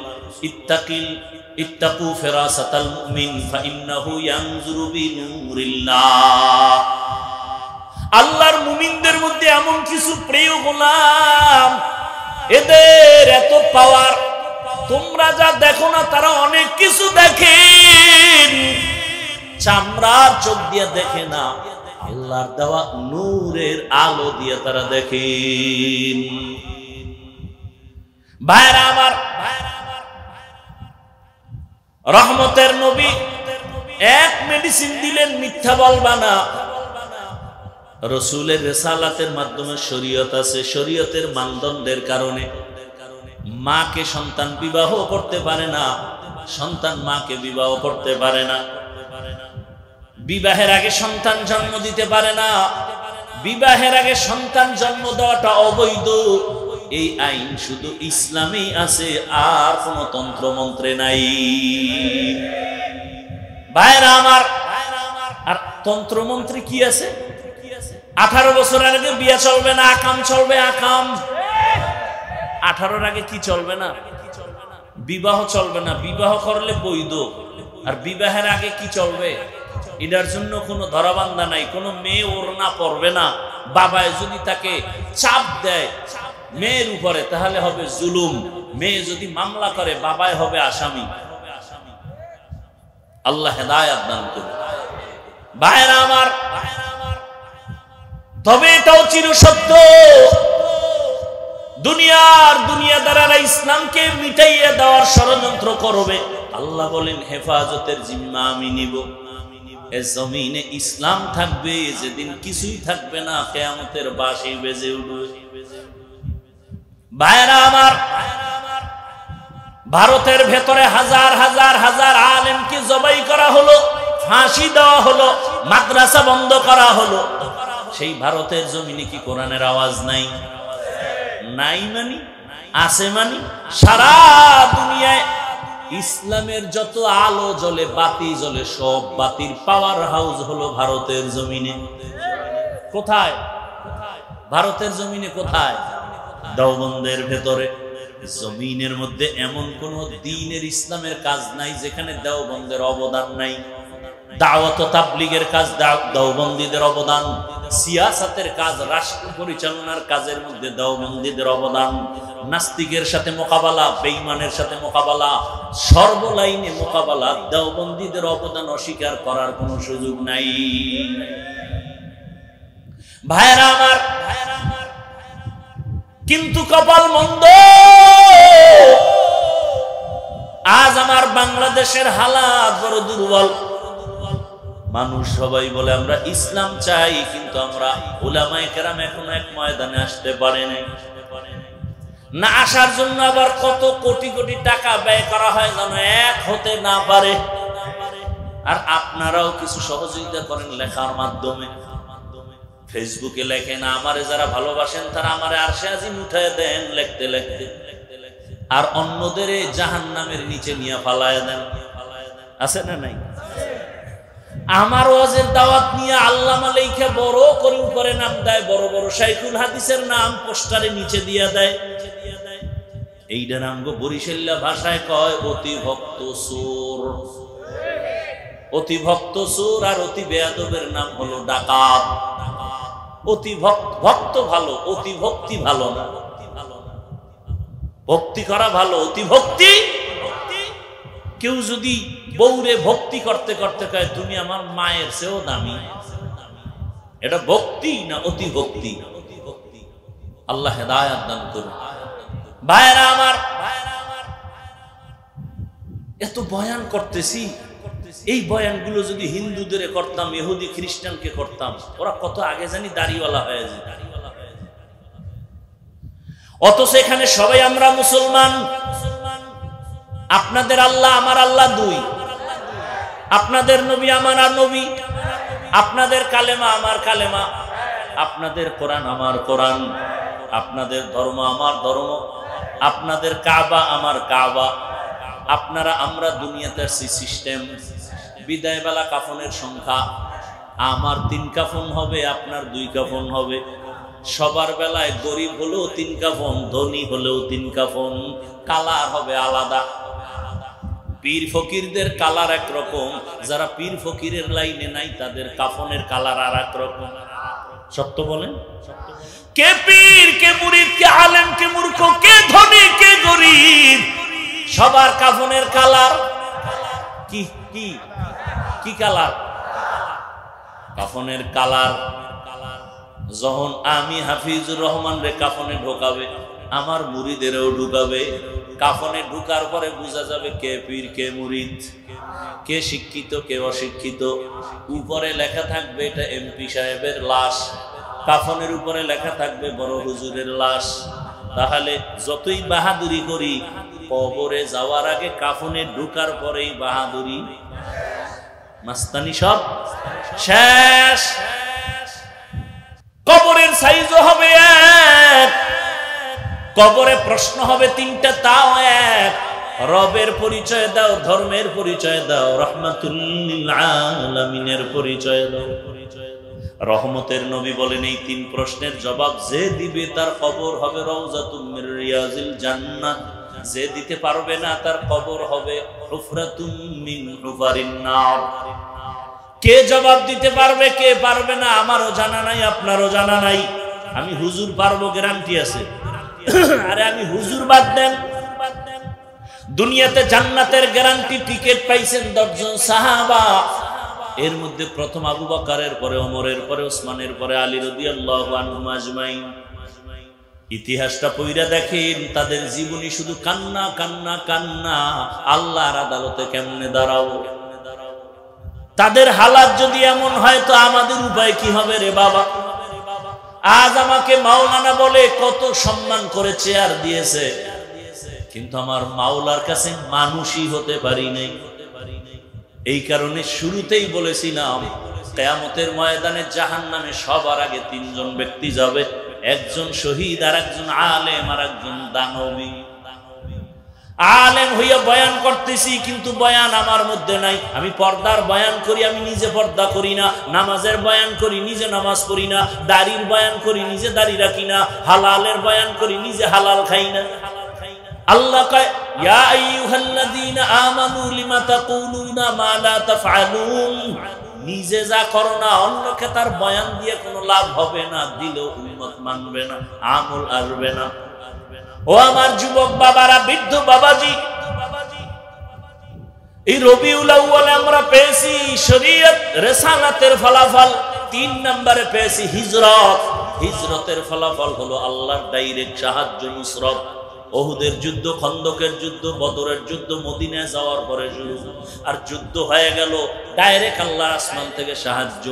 ইত্তাকু ফিরাসাতাল মুমিন ফাইন্নাহু ইয়ানজুরু বিনুরিল্লাহ। আল্লাহর মুমিনদের মধ্যে এমন কিছু প্রিয় গোলাম, এদের এত পাওয়ার, তোমরা যা দেখো না তারা অনেক কিছু দেখেন, চামড়ার চোখ দিয়ে দেখে না, আল্লাহর দেওয়া নূরের আলো দিয়ে তারা দেখেন। ভাইরা আমার, রহমতের নবী এক মেডিসিন দিলেন, মিথ্যা বলবা না। রসুলের রিসালাতের মাধ্যমে শরীয়ত আছে, শরীয়তের মানদণ্ডের কারণে মাকে সন্তান বিবাহ করতে পারে না, সন্তান মাকে বিবাহ করতে পারে না, বিবাহের আগে সন্তান জন্ম দিতে পারে না, বিবাহের আগে সন্তান জন্ম দেওয়াটা অবৈধ। এই আইন শুধু ইসলামেই আছে, আর কোন তন্ত্র মন্ত্রে নাই। ভাইরা আমার, আর তন্ত্র মন্ত্রে কি আছে? 18 বছরের আগে বিয়ে চলবে না, আকাম চলবে, আকাম। 18-র আগে কি চলবে না? বিবাহ চলবে না। বিবাহ করলে বৈধ। আর বিবাহের আগে কি চলবে? এটার জন্য কোনো ধরাবান্ধা নাই। কোনো মেয়ে ওড়না পরবে না। বাবায় যদি তাকে চাপ দেয় মেয়ের উপরে, তাহলে হবে জুলুম। মেয়ে যদি মামলা করে, বাবায় হবে আসামি। আল্লাহ হেদায়েত দান করুন। ভাইরা আমার, তবে এটাও চিরসত্য, দুনিয়াদারেরা ইসলামকে মিটাইয়ে দেওয়ার ষড়যন্ত্র করবে। আল্লাহ বলেন, হেফাজতের জিম্মা আমি নিব। এ জমিনে ইসলাম থাকবে, যেদিন কিছুই থাকবে না, কিয়ামতের বাঁশি বেজে উঠবে। ভাইরা আমার, ভারতের ভেতরে হাজার হাজার হাজার আলেমকে জবাই করা হলো, ফাঁসি দেওয়া হলো, মাদ্রাসা বন্ধ করা হলো। সেই ভারতের জমিনে কি কোরআনের আওয়াজ নাই? নাই মানি আছে মানি? সারা দুনিয়ায় ইসলামের যত আলো জ্বলে, বাতি জ্বলে, সব বাতির পাওয়ার হাউস হলো ভারতের জমিনে। কোথায়? ভারতের জমিনে কোথায়? দেওবন্দের ভেতরে। জমিনের মধ্যে এমন কোন দ্বীনের ইসলামের কাজ নাই যেখানে দেওবন্দের অবদান নাই। দাওয়াত ও তাবলীগের কাজ দেওবন্দীদের অবদান, সিয়াসাতের কাজ, রাষ্ট্র পরিচালনার কাজের মধ্যে দেওবন্দীদের অবদান, নাস্তিকের সাথে মোকাবেলা, বেঈমানের সাথে মোকাবেলা, সর্বলাইনে মোকাবেলা, দেওবন্দীদের অবদান অস্বীকার করার কোনো সুযোগ নাই। ভাইরা আমার, কিন্তু কপাল মন্দ, আজ আমার বাংলাদেশের হালাত বড় দুর্বল। মানুষ সবাই বলে আমরা ইসলাম চাই, কিন্তু আমরা উলামায়ে কেরাম এখনো এক ময়দানে আসতে পারে নাই। না আসার জন্য আবার কত কোটি কোটি টাকা ব্যয় করা হয় যেন এক হতে না পারে। আর আপনারাও কিছু সহযোগিতা করেন লেখার মাধ্যমে। ফেসবুকে লেখেন, আমারে যারা ভালোবাসেন তারা আমারে আরশে আজিম উঠায় দেন লিখতে লিখতে, আর অন্যদের জাহান্নামের নিচে নিয়ে ফালায় দেন। আছে না নাই? আমার ওয়াজের দাওয়াত নিয়ে আল্লামা লেখা বড় করে উপরে নাম দেয়, বড় বড় শাইখুল হাদিসের নাম পোস্টারে নিচে দিয়ে দেয়। এইটা নাম গো বরিশাল্লা ভাষায় কয় অতি ভক্ত চোর। অতি ভক্ত চোর আর অতি বেয়াদবের নাম হলো ডাকাত। অতি ভক্ত ভালো, অতি ভক্তি ভালো না। ভক্তি করা ভালো, অতি ভক্তি। কেউ যদি বউরে ভক্তি করতে করতে কয় তুমি আমার মায়ের চেয়েও দামি, এটা ভক্তি না অতি ভক্তি? আল্লাহ হেদায়েত দান করুন। ভাইরা আমার, এত বয়ান করতেছি, এই বয়ানগুলো যদি হিন্দুদের করতাম, ইহুদি খ্রিস্টানকে করতাম, ওরা কত আগে জানি দাড়িওয়ালা হয়ে যায়। অথচ এখানে সবাই আমরা মুসলমান। আপনাদের আল্লাহ আমার আল্লাহ দুই, আপনাদের নবী আমার নবী, আপনাদের কালেমা আমার কালেমা, আপনাদের কোরআন আমার কোরআন, আপনাদের ধর্ম আমার ধর্ম, আপনাদের কাবা আমার কাবা। আপনারা আমরা দুনিয়াতে সিস্টেম। বিদায় বেলা কাফনের সংখ্যা, আমার 3 কাফন হবে, আপনার 2 কাফন হবে। সবার বেলায় গরিব হলেও 3 কাফন, ধনী হলেও 3 কাফন, কালার হবে আলাদা। পীর ফকিরদের কালার একরকম, যারা পীর ফকিরের লাইনে নাই তাদের কাফনের কালার আর এক রকম। সত্য বলেন? কে পীর, কে মুরিদ, কে আলেম, কে মূর্খ, কে ধনী, কে গরিব, সবার কাফনের কালার কি কি কি কালার? কাফনের কালার। যখন আমি হাফিজুর রহমান রে কাফনে ঢোকাবে, আমার মুরিদেরও ঢুকাবে। কাফনে ঢুকার পরে বোঝা যাবে কে পীর কে মুরিদ, কে শিক্ষিত কে অশিক্ষিত। উপরে লেখা থাকবে এটা এমপি সাহেবের লাশ, কাফনের উপরে লেখা থাকবে বড় হুজুরের লাশ। তাহলে যতই বাহাদুরি করি, কবরে যাওয়ার আগে কাফনে ঢুকার পরেই বাহাদুরি মাস্তানি সব শেষ। কবরের সাইজও হবে এক, কবরে প্রশ্ন হবে তিনটা, তাও এক। রবের পরিচয় দাও, ধর্মের পরিচয় দাও, রাহমাতুল লিল আলামিনের পরিচয় দাও। রহমতের নবী বলেন এই তিন প্রশ্নের জবাব যে দিবে তার কবর হবে রাউযাতুম মির রিয়াজিল জান্নাহ, যে দিতে পারবে না তার কবর হবে হুফরাতুম মিন হুফারিন নার। কে জবাব দিতে পারবে কে পারবে না আমারও জানা নাই, আপনারও জানা নাই। আমি হুজুর পারবো গ্যারান্টি আছে? আরে আমি হুজুর বাদ দেন, দুনিয়াতে জান্নাতের গ্যারান্টি টিকিট পাইছেন 10 জন সাহাবা। এর মধ্যে প্রথম আবু বকরের পরে ওমরের পরে ওসমানের পরে আলী রাদিয়াল্লাহু আনহুম আজমাইন। ইতিহাসটা পড়া দেখেন, তাদের জীবনী শুধু কান্না কান্না কান্না। আল্লাহর আদালতে কেমনে দাঁড়াবো? তাদের হালাত যদি এমন হয় তো আমাদের উপায় কি হবে রে বাবা? আজ আমাকে মাওলানা বলে কত সম্মান করে চেয়ার দিয়েছে, কিন্তু আমার মাওলার কাছে মানুষই হতে পারি নাই। এই কারণে শুরুতেই বলেছিলাম কিয়ামতের ময়দানে জাহান্নামে সবার আগে 3 জন ব্যক্তি যাবে, একজন শহীদ, আর একজন আলেম, আর একজন দানবী। আলেম হইয়া বয়ান করতেছি কিন্তু বয়ান আমার মধ্যে নাই। আমি পর্দার বয়ান করি, আমি নিজে পর্দা করি না। নামাজের বয়ান করি, নিজে নামাজ পড়ি না। দাড়ির বয়ান করি, নিজে দাড়ি রাখি না। হালালের বয়ান করি, নিজে হালাল খাই না। আল্লাহ কয় ইয়া আইয়ুহাল্লাযীনা আমানু লিমা তাকুলুনা মা লা তাফআলুন। নিজে যা করো না অন্যকে তার বয়ান দিয়ে কোনো লাভ হবে না, দিলেও উম্মত মানবে না, আমল আসবে না। ও আমার যুবক বাবারা, বৃদ্ধ বাবাজি, এই রবিউল আউয়ালে আমরা পেয়েছি শরীয়ত রিসালাতের ফলাফল। 3 নম্বরে পেয়েছি হিজরত। হিজরতের ফলাফল হলো আল্লাহর ডাইরেক্ট সাহায্য, নুসরত। ওহুদের যুদ্ধ, খন্দকের যুদ্ধ, বদরের যুদ্ধ মদিনায় যাওয়ার পরে শুরু। আর যুদ্ধ হয়ে গেল, ডাইরেক্ট আল্লাহর আসমান থেকে সাহায্য।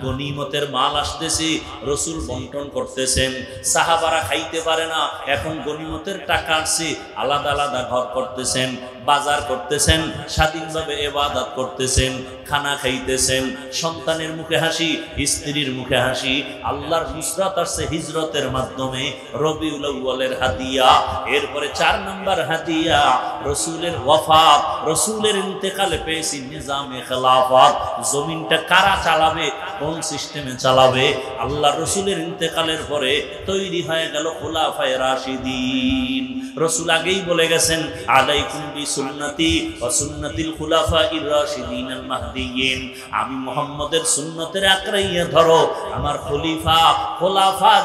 গনিমতের মাল আসতেছে, রাসূল বন্টন করতেছেন। সাহাবারা খাইতে পারে না, এখন গনিমতের টাকা আসছে, আলাদা আলাদা ঘর করতেছেন, বাজার করতেছেন, স্বাধীনভাবে ইবাদত করতেছেন, খানা খাইতেছেন। সন্তানের মুখে হাসি, স্ত্রীর মুখে হাসি। আল্লাহর নুসরত আসছে হিজরতের মাধ্যমে, রবিউল আউয়ালের হাদিয়া। এরপরে 4 নম্বর হাদিয়া রাসূলের ওয়াফাত। রাসূলের ইন্তেকালে পেয়েছি নিজামে খেলাফত। জমিনটা কারা চালাবে, কোন সিস্টেমে চালাবে? আল্লাহর রাসূলের ইন্তেকালের পরে তৈরি হয়ে গেল খুলাফায়ে রাশিদিন। রাসূল আগেই বলে গেছেন আলাইকুম বিসুন্নতি ওয়া সুন্নাতিল খুলাফাইর রাশিদিনাল মাহদিয়িন। আমি মুহাম্মদের সুন্নতের আকড়াইয়া ধরো, আমার খলিফা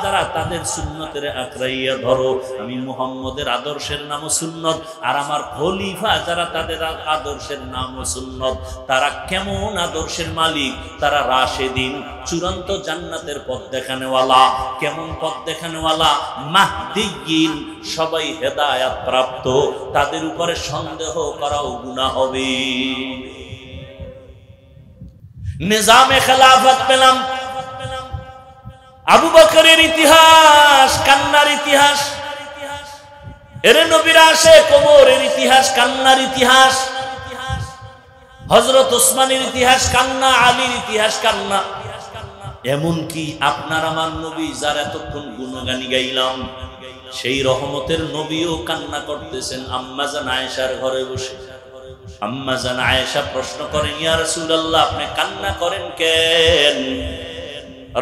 যারা তাদের সুন্নতের আকড়াইয়া ধরো। আমি মুহাম্মদের আদর্শের নাম সুন্নত, আর আমার খলিফা যারা তাদের আদর্শের নাম সুন্নত। তারা কেমন আদর্শের মালিক? তারা রাশিদিন, চূড়ান্ত জান্নাতের পথ দেখানেওয়ালা। কেমন পথ দেখানেওয়ালা? মাহদিয়িন, সবাই হেদায়েত প্রাপ্ত। তাদের উপরে সন্দেহ করাও গুনাহ হবে। নিজামে খেলাফত পেলাম। আবু বকরের ইতিহাস কান্নার ইতিহাস, এর নবীর আশিক ওমরের ইতিহাস কান্নার ইতিহাস, হযরত ওসমানের ইতিহাস কান্না, আলীর ইতিহাস কান্না। এমনকি আপনার আমার নবী যার এতক্ষণ গুণগানি গাইলাম, সেই রহমতের নবীও কান্না করতেছেন আম্মা জান আয়েশার ঘরে বসে। আম্মা জান আয়েশা প্রশ্ন করেন, ইয়া রাসূলুল্লাহ, আপনি কান্না করেন কেন?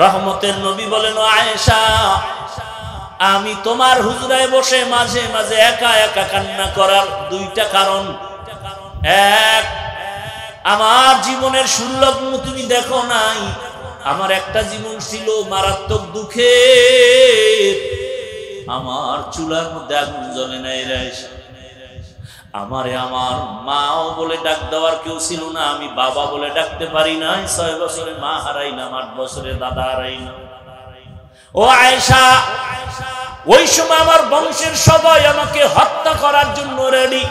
রহমতের নবী বলেন, ও আয়েশা, আমি তোমার হুজরায় বসে মাঝে মাঝে একা একা কান্না করার 2টা কারণ। এক, আমার জীবনের সুলগ্ন তুমি দেখো নাই। আমার একটা জীবন ছিল মারাত্মক দুঃখে, আমার চুলার মধ্যে আগুন জ্বলে নাই রে। আমারে আমার মাও বলে ডাক দেওয়ার কেউ ছিল না, আমি বাবা বলে ডাকতে পারি নাই। 6 বছরে মা হারাইলাম, 8 বছরে দাদা হারাইলাম। ও আয়েশা, ওই সময় আমার বংশের সবাই আমাকে হত্যা করার জন্য রেডি।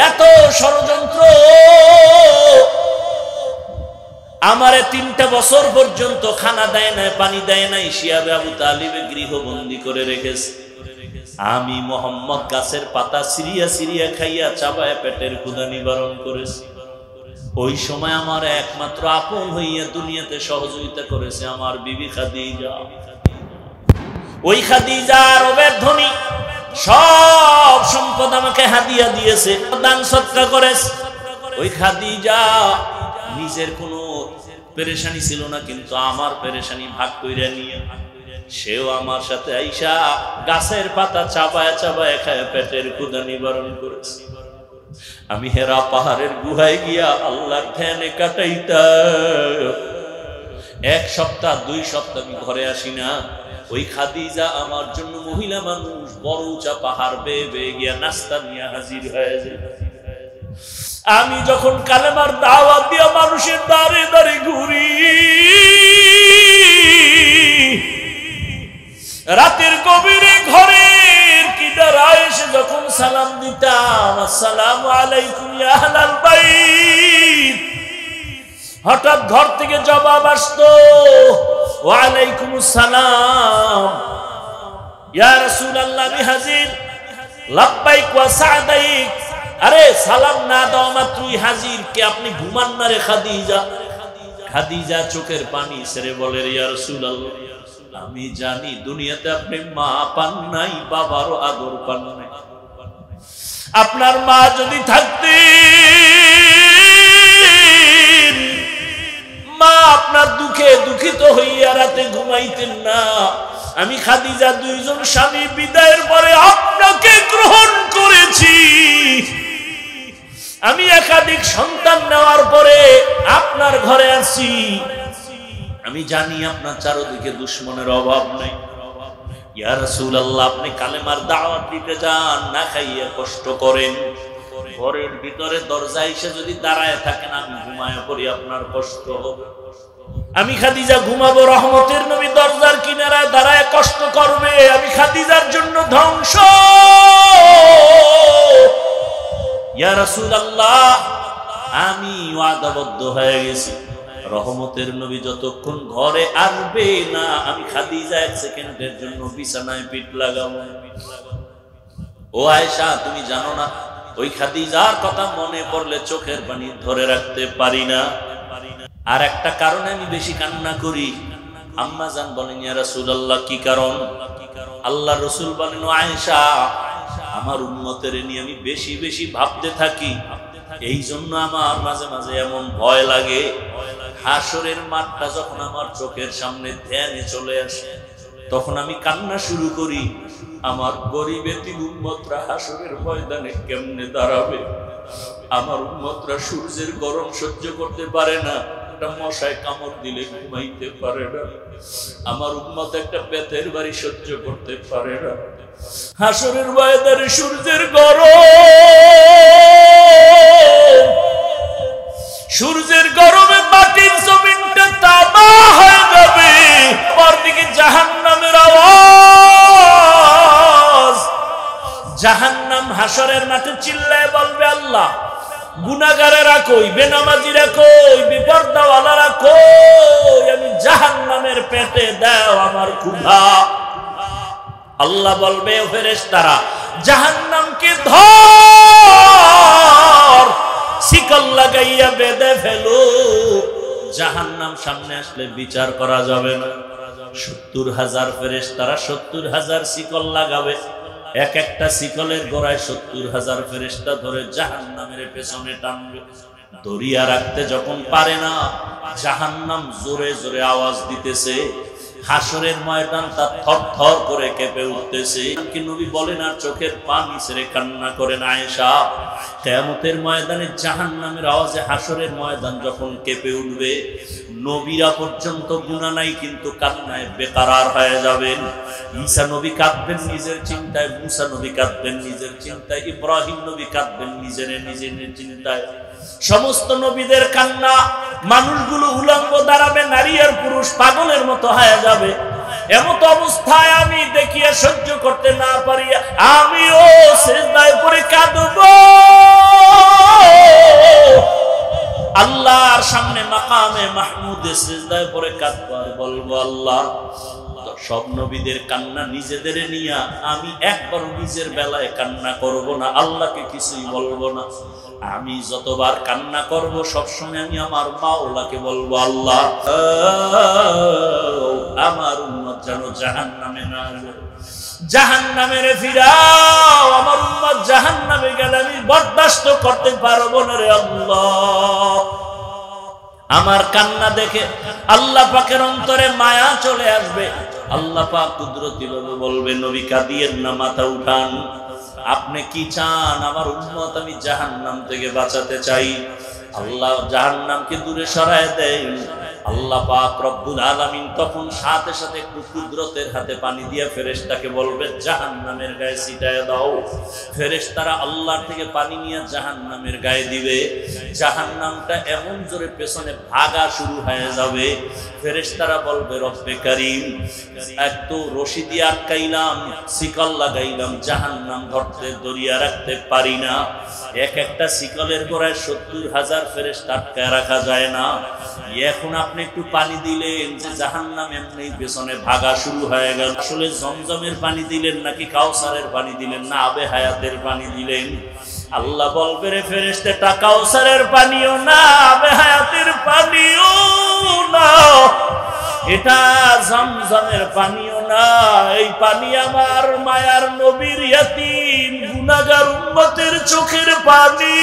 এত ষড়যন্ত্র। আমারে 3টা বছর পর্যন্ত খানা দেয় নাই, পানি দেয় নাই, শিয়াবে আবু তালিবে গৃহবন্দী করে রেখেছে। আমি মোহাম্মদ গাছের পাতা সিরিয়া সিরিয়া খাইয়া চাবায় পেটের ক্ষুধা নিবারণ করেছি। ওই সময় আমার একমাত্র আপন হইয়া দুনিয়াতে সহযোগিতা করেছে আমার বিবি খাদিজা। ওই খাদিজা রবের ধনী, সব সম্পদ আমাকে হাদিয়া দিয়েছে, দান সদকা করেছে। ওই খাদিজা নিজের কোনো পেরেশানি ছিল না, কিন্তু আমার পেরেশানি ভাগ কইরা নিয়ে সেও আমার সাথে আইসা গাছের পাতা চাবায় চাবায় খায় পেটের ক্ষুধা নিবারণ করেছে। আমি হেরা পাহাড়ের গুহায় গিয়া আল্লাহর ধ্যানে কাটাইতাম। 1 সপ্তাহ 2 সপ্তাহ আমি ঘরে আসি না। ওই খাদিজা আমার জন্য মহিলা মানুষ বড় উঁচা পাহাড় বেয়ে বেয়ে গিয়া নাস্তা নিয়ে হাজির হয়ে যায়। আমি যখন কালেমার দাওয়াত দিয়া মানুষের দাঁড়ে দাঁড়ে ঘুরি, রাতের গভীরে ঘরের কিনারা এসে যখন সালাম দিতাম, আসসালামু আলাইকুম ইয়া আহলাল বাইত, হঠাৎ ঘর থেকে জবাব আসতো, ওয়া আলাইকুমুস সালাম ইয়া রাসূলুল্লাহ, আমি হাজির, লাব্বাইক ওয়া সাদাইক। আরে সালাম না দাও মাত্রই হাজির, কে আপনি ঘুমান না রে খাদিজা? খাদিজা চোখের পানি ছেড়ে বলে, ইয়া রাসূলুল্লাহ, আমি জানি দুনিয়াতে আপনি মা পান নাই, বাবারও আদর পান নাই। আপনার মা যদি থাকতেন, মা আপনার দুঃখে দুঃখিত হইয়া রাতে ঘুমাইতেন না। আমি খাদিজা 2 জন স্বামী বিদায়ের পরে আপনাকে গ্রহণ করেছি। আমি একাধিক সন্তান নেওয়ার পরে আপনার ঘরে আসি। আমি জানি আপনার চারদিকে দুশ্মনের অভাব নেই। ইয়া রাসূলুল্লাহ, আপনি কালেমার দাওয়াত দিতে যান, না খাইয়া কষ্ট করেন, ঘরের ভিতরে দরজায় এসে যদি দাঁড়ায় থাকেন, আমি ঘুমায় পড়ি, আপনার কষ্ট হবে। আমি খাদিজা ঘুমাবো, রহমতের নবী দরজার কিনারায় দাঁড়ায় কষ্ট করবে, আমি খাদিজার জন্য ধ্বংস। ইয়া রাসূলুল্লাহ, আমি ওয়াদাবদ্ধ হয়ে গেছি, রহমতের নবী যতক্ষণ ঘরে আসবে না, আমি খাদিজা 1 সেকেন্ডের জন্য বিছানায় পিঠ লাগাবো। ও আয়েশা, তুমি জানো না, ওই খাদিজার কথা মনে পড়লে চোখের পানি ধরে রাখতে পারি না। আর একটা কারণে আমি বেশি কান্না করি। আম্মা জান বলেন, ইয়া রাসূলুল্লাহ, কি কারণ? আল্লাহ রাসূল বলেন, ও আয়েশা, আমার উম্মতের নিয়ে আমি বেশি বেশি ভাবতে থাকি, এই জন্য আমার মাঝে মাঝে এমন ভয় লাগে। হাসরের মাঠটা যখন আমার চোখের সামনে ধ্যানে চলে আসে, তখন আমি কান্না শুরু করি। আমার গরিব এতিম উম্মতরা হাসরের ময়দানে কেমনে দাঁড়াবে? আমার উম্মতরা সূর্যের গরম সহ্য করতে পারে না, একটা মশায় কামড় দিলে ঘুমাইতে পারে না। আমার উম্মত একটা বেতের বাড়ি সহ্য করতে পারে না। হাসরের ময়দানে সূর্যের গরম, সূর্যের গরমে মাটির জমিনটা তামা হয়ে যাবে। পরদিকে জাহান্নামের আওয়াজ। জাহান্নাম হাসরের মাঠে চিল্লায় বলবে, আল্লাহ, গুনাহগারেরা কই, বেনামাজিরা কই, বিপর্দাওয়ালারা কই? আমি জাহান্নামের পেটে দাও আমার ক্ষুধা। আল্লাহ বলবে, ও ফেরেশতারা, জাহান্নামকে ধর, শিকল লাগাইয়া বেঁধে ফেলো। জাহান্নাম সামনে আসলে বিচার করা যাবে না। 70,000 ফেরেশতারা 70,000 শিকল লাগাবে। এক একটা শিকলের গোড়ায় 70,000 ফেরেশতা ধরে জাহান্নামের পেছনে টানবে। দড়িয়া রাখতে যখন পারে না, জাহান্নাম জোরে জোরে আওয়াজ দিতেছে। হাসরের ময়দানটা থরথর করে কেঁপে উঠতেছে। কি নবী বলেন আর চোখের পানি ছেড়ে কান্না করেন, আয়েশা, কিয়ামতের ময়দানে জাহান্নামের আওয়াজে হাসরের ময়দান যখন কেঁপে উঠবে, নবীরা পর্যন্ত গুনাহ নাই কিন্তু কান্নায় বেকারার হয়ে যাবেন। ঈসা নবী কাঁদবেন নিজের চিন্তায়, মুসা নবী কাঁদবেন নিজের চিন্তায়, ইব্রাহিম নবী কাঁদবেন নিজের চিন্তায়। সমস্ত নবীদের কান্না, মানুষগুলো উলঙ্গ দাঁড়াবে, নারী আর পুরুষ পাগলের মতো হয়ে যাবে। এমত অবস্থায় আমি দেখিয়া সহ্য করতে না পারিয়া আমিও সিজদায় পড়ে কাঁদব। আল্লাহর সামনে মাকামে মাহমুদে সিজদায় পড়ে কাঁদব আর বলবো, আল্লাহ সব নবীদের কান্না নিজেদের নিয়া আমি একবার নিজের বেলায় কান্না করব না, আল্লাহকে কিছুই বলবো না। আমি যতবার কান্না করব সবসময় আমি আমার মাওলাকে বলবো, আল্লাহ আমার উম্মত যেন জাহান্নামে না যায়, জাহান্নামে ফিরাও, আমার উম্মত জাহান্নামে গেলে আমি বরদাস্ত করতে পারবো না রে আল্লাহ। আমার কান্না দেখে আল্লাহ পাকের অন্তরে মায়া চলে আসবে। আল্লাহ পাক কুদরতি ভাবে বলবে, নবী কাঁদিয়েন না, মাথা উঠান, আপনি কি চান? আমার উম্মত আমি জাহান্নাম থেকে বাঁচাতে চাই। আল্লাহ জাহান্নামকে দূরে সরায় দেন। আল্লাহ পাক রব্বুল আলামিন তখন সাথে সাথে কুদরতের হাতে পানি দিয়ে ফেরেশতাকে বলবে, জাহান্নামের গায়ে ছিটায় দাও। ফেরেশতারা আল্লাহর থেকে পানি নিয়ে জাহান্নামের গায়ে দিবে। জাহান্নামটা এমন জোরে পেছনে ভাগা শুরু হয়ে যাবে। ফেরেশতারা বলবে, রব্বে কারীম, এক তো রশি দিয়ে আটকাইলাম, শিকল লাগাইলাম, জাহান্নাম ধরতে দরিয়া রাখতে পারি না। এক একটা শিকলের গোড়ায় 70,000 ফেরেশতা আটকায় রাখা যায় না। এখন আপনি একটু পানি দিলেন যে জাহান্নাম এমনি পেছনে ভাগা শুরু হয়ে গেল। আসলে জমজমের পানি দিলেন নাকি কাউসারের পানি দিলেন না আবে হায়াতের পানি দিলেন? আল্লাহ বলবে, রে ফেরেশতা, কাউসারের পানিও না, আবে হায়াতের পানিও না, এটা জমজমের পানিও না, এই পানি আমার মায়ার নবীর ইয়াতীম গুনাহগার উম্মতের চোখের পানি।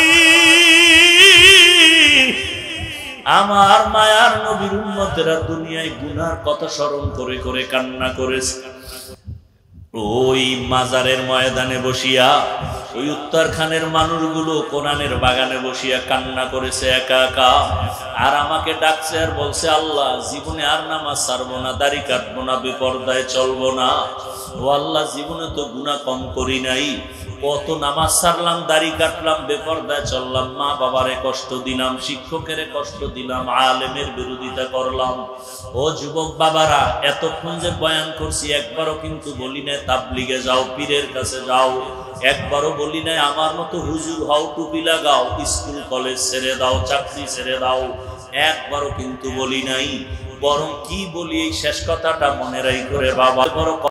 আমার মায়ার নবীর উম্মতেরা দুনিয়ায় গুনার কথা স্মরণ করে করে কান্না করেছে। ওই মাজারের ময়দানে বসিয়া ওই উত্তরখানের মানুষগুলো কোরআনের বাগানে বসিয়া কান্না করেছে একা একা। আর আমাকে ডাকছে আর বলছে, আল্লাহ জীবনে আর নামাজ ছাড়বো না, দাড়ি কাটবো না, বেপরদায় চলবো না। ও আল্লাহ, জীবনে তো গুনাহ কম করি নাই, কত নামাজ ছাড়লাম, দাড়ি কাটলাম, বেপরদায় চললাম, মা বাবারে কষ্ট দিলাম, শিক্ষকের কষ্ট দিলাম, আলেমের বিরোধিতা করলাম। ও যুবক বাবারা, এতক্ষণ যে বয়ান করছি একবারও কিন্তু বলি নাই তাবলিগে যাও, পীরের কাছে যাও, একবারও বলি নাই আমার মতো হুজুর হও, টুপি লাগাও, স্কুল কলেজ ছেড়ে দাও, চাকরি ছেড়ে দাও, একবারও কিন্তু বলি নাই। বরং কি বলি, এই শেষ কথাটা মনে রাই করে বাবা, বড়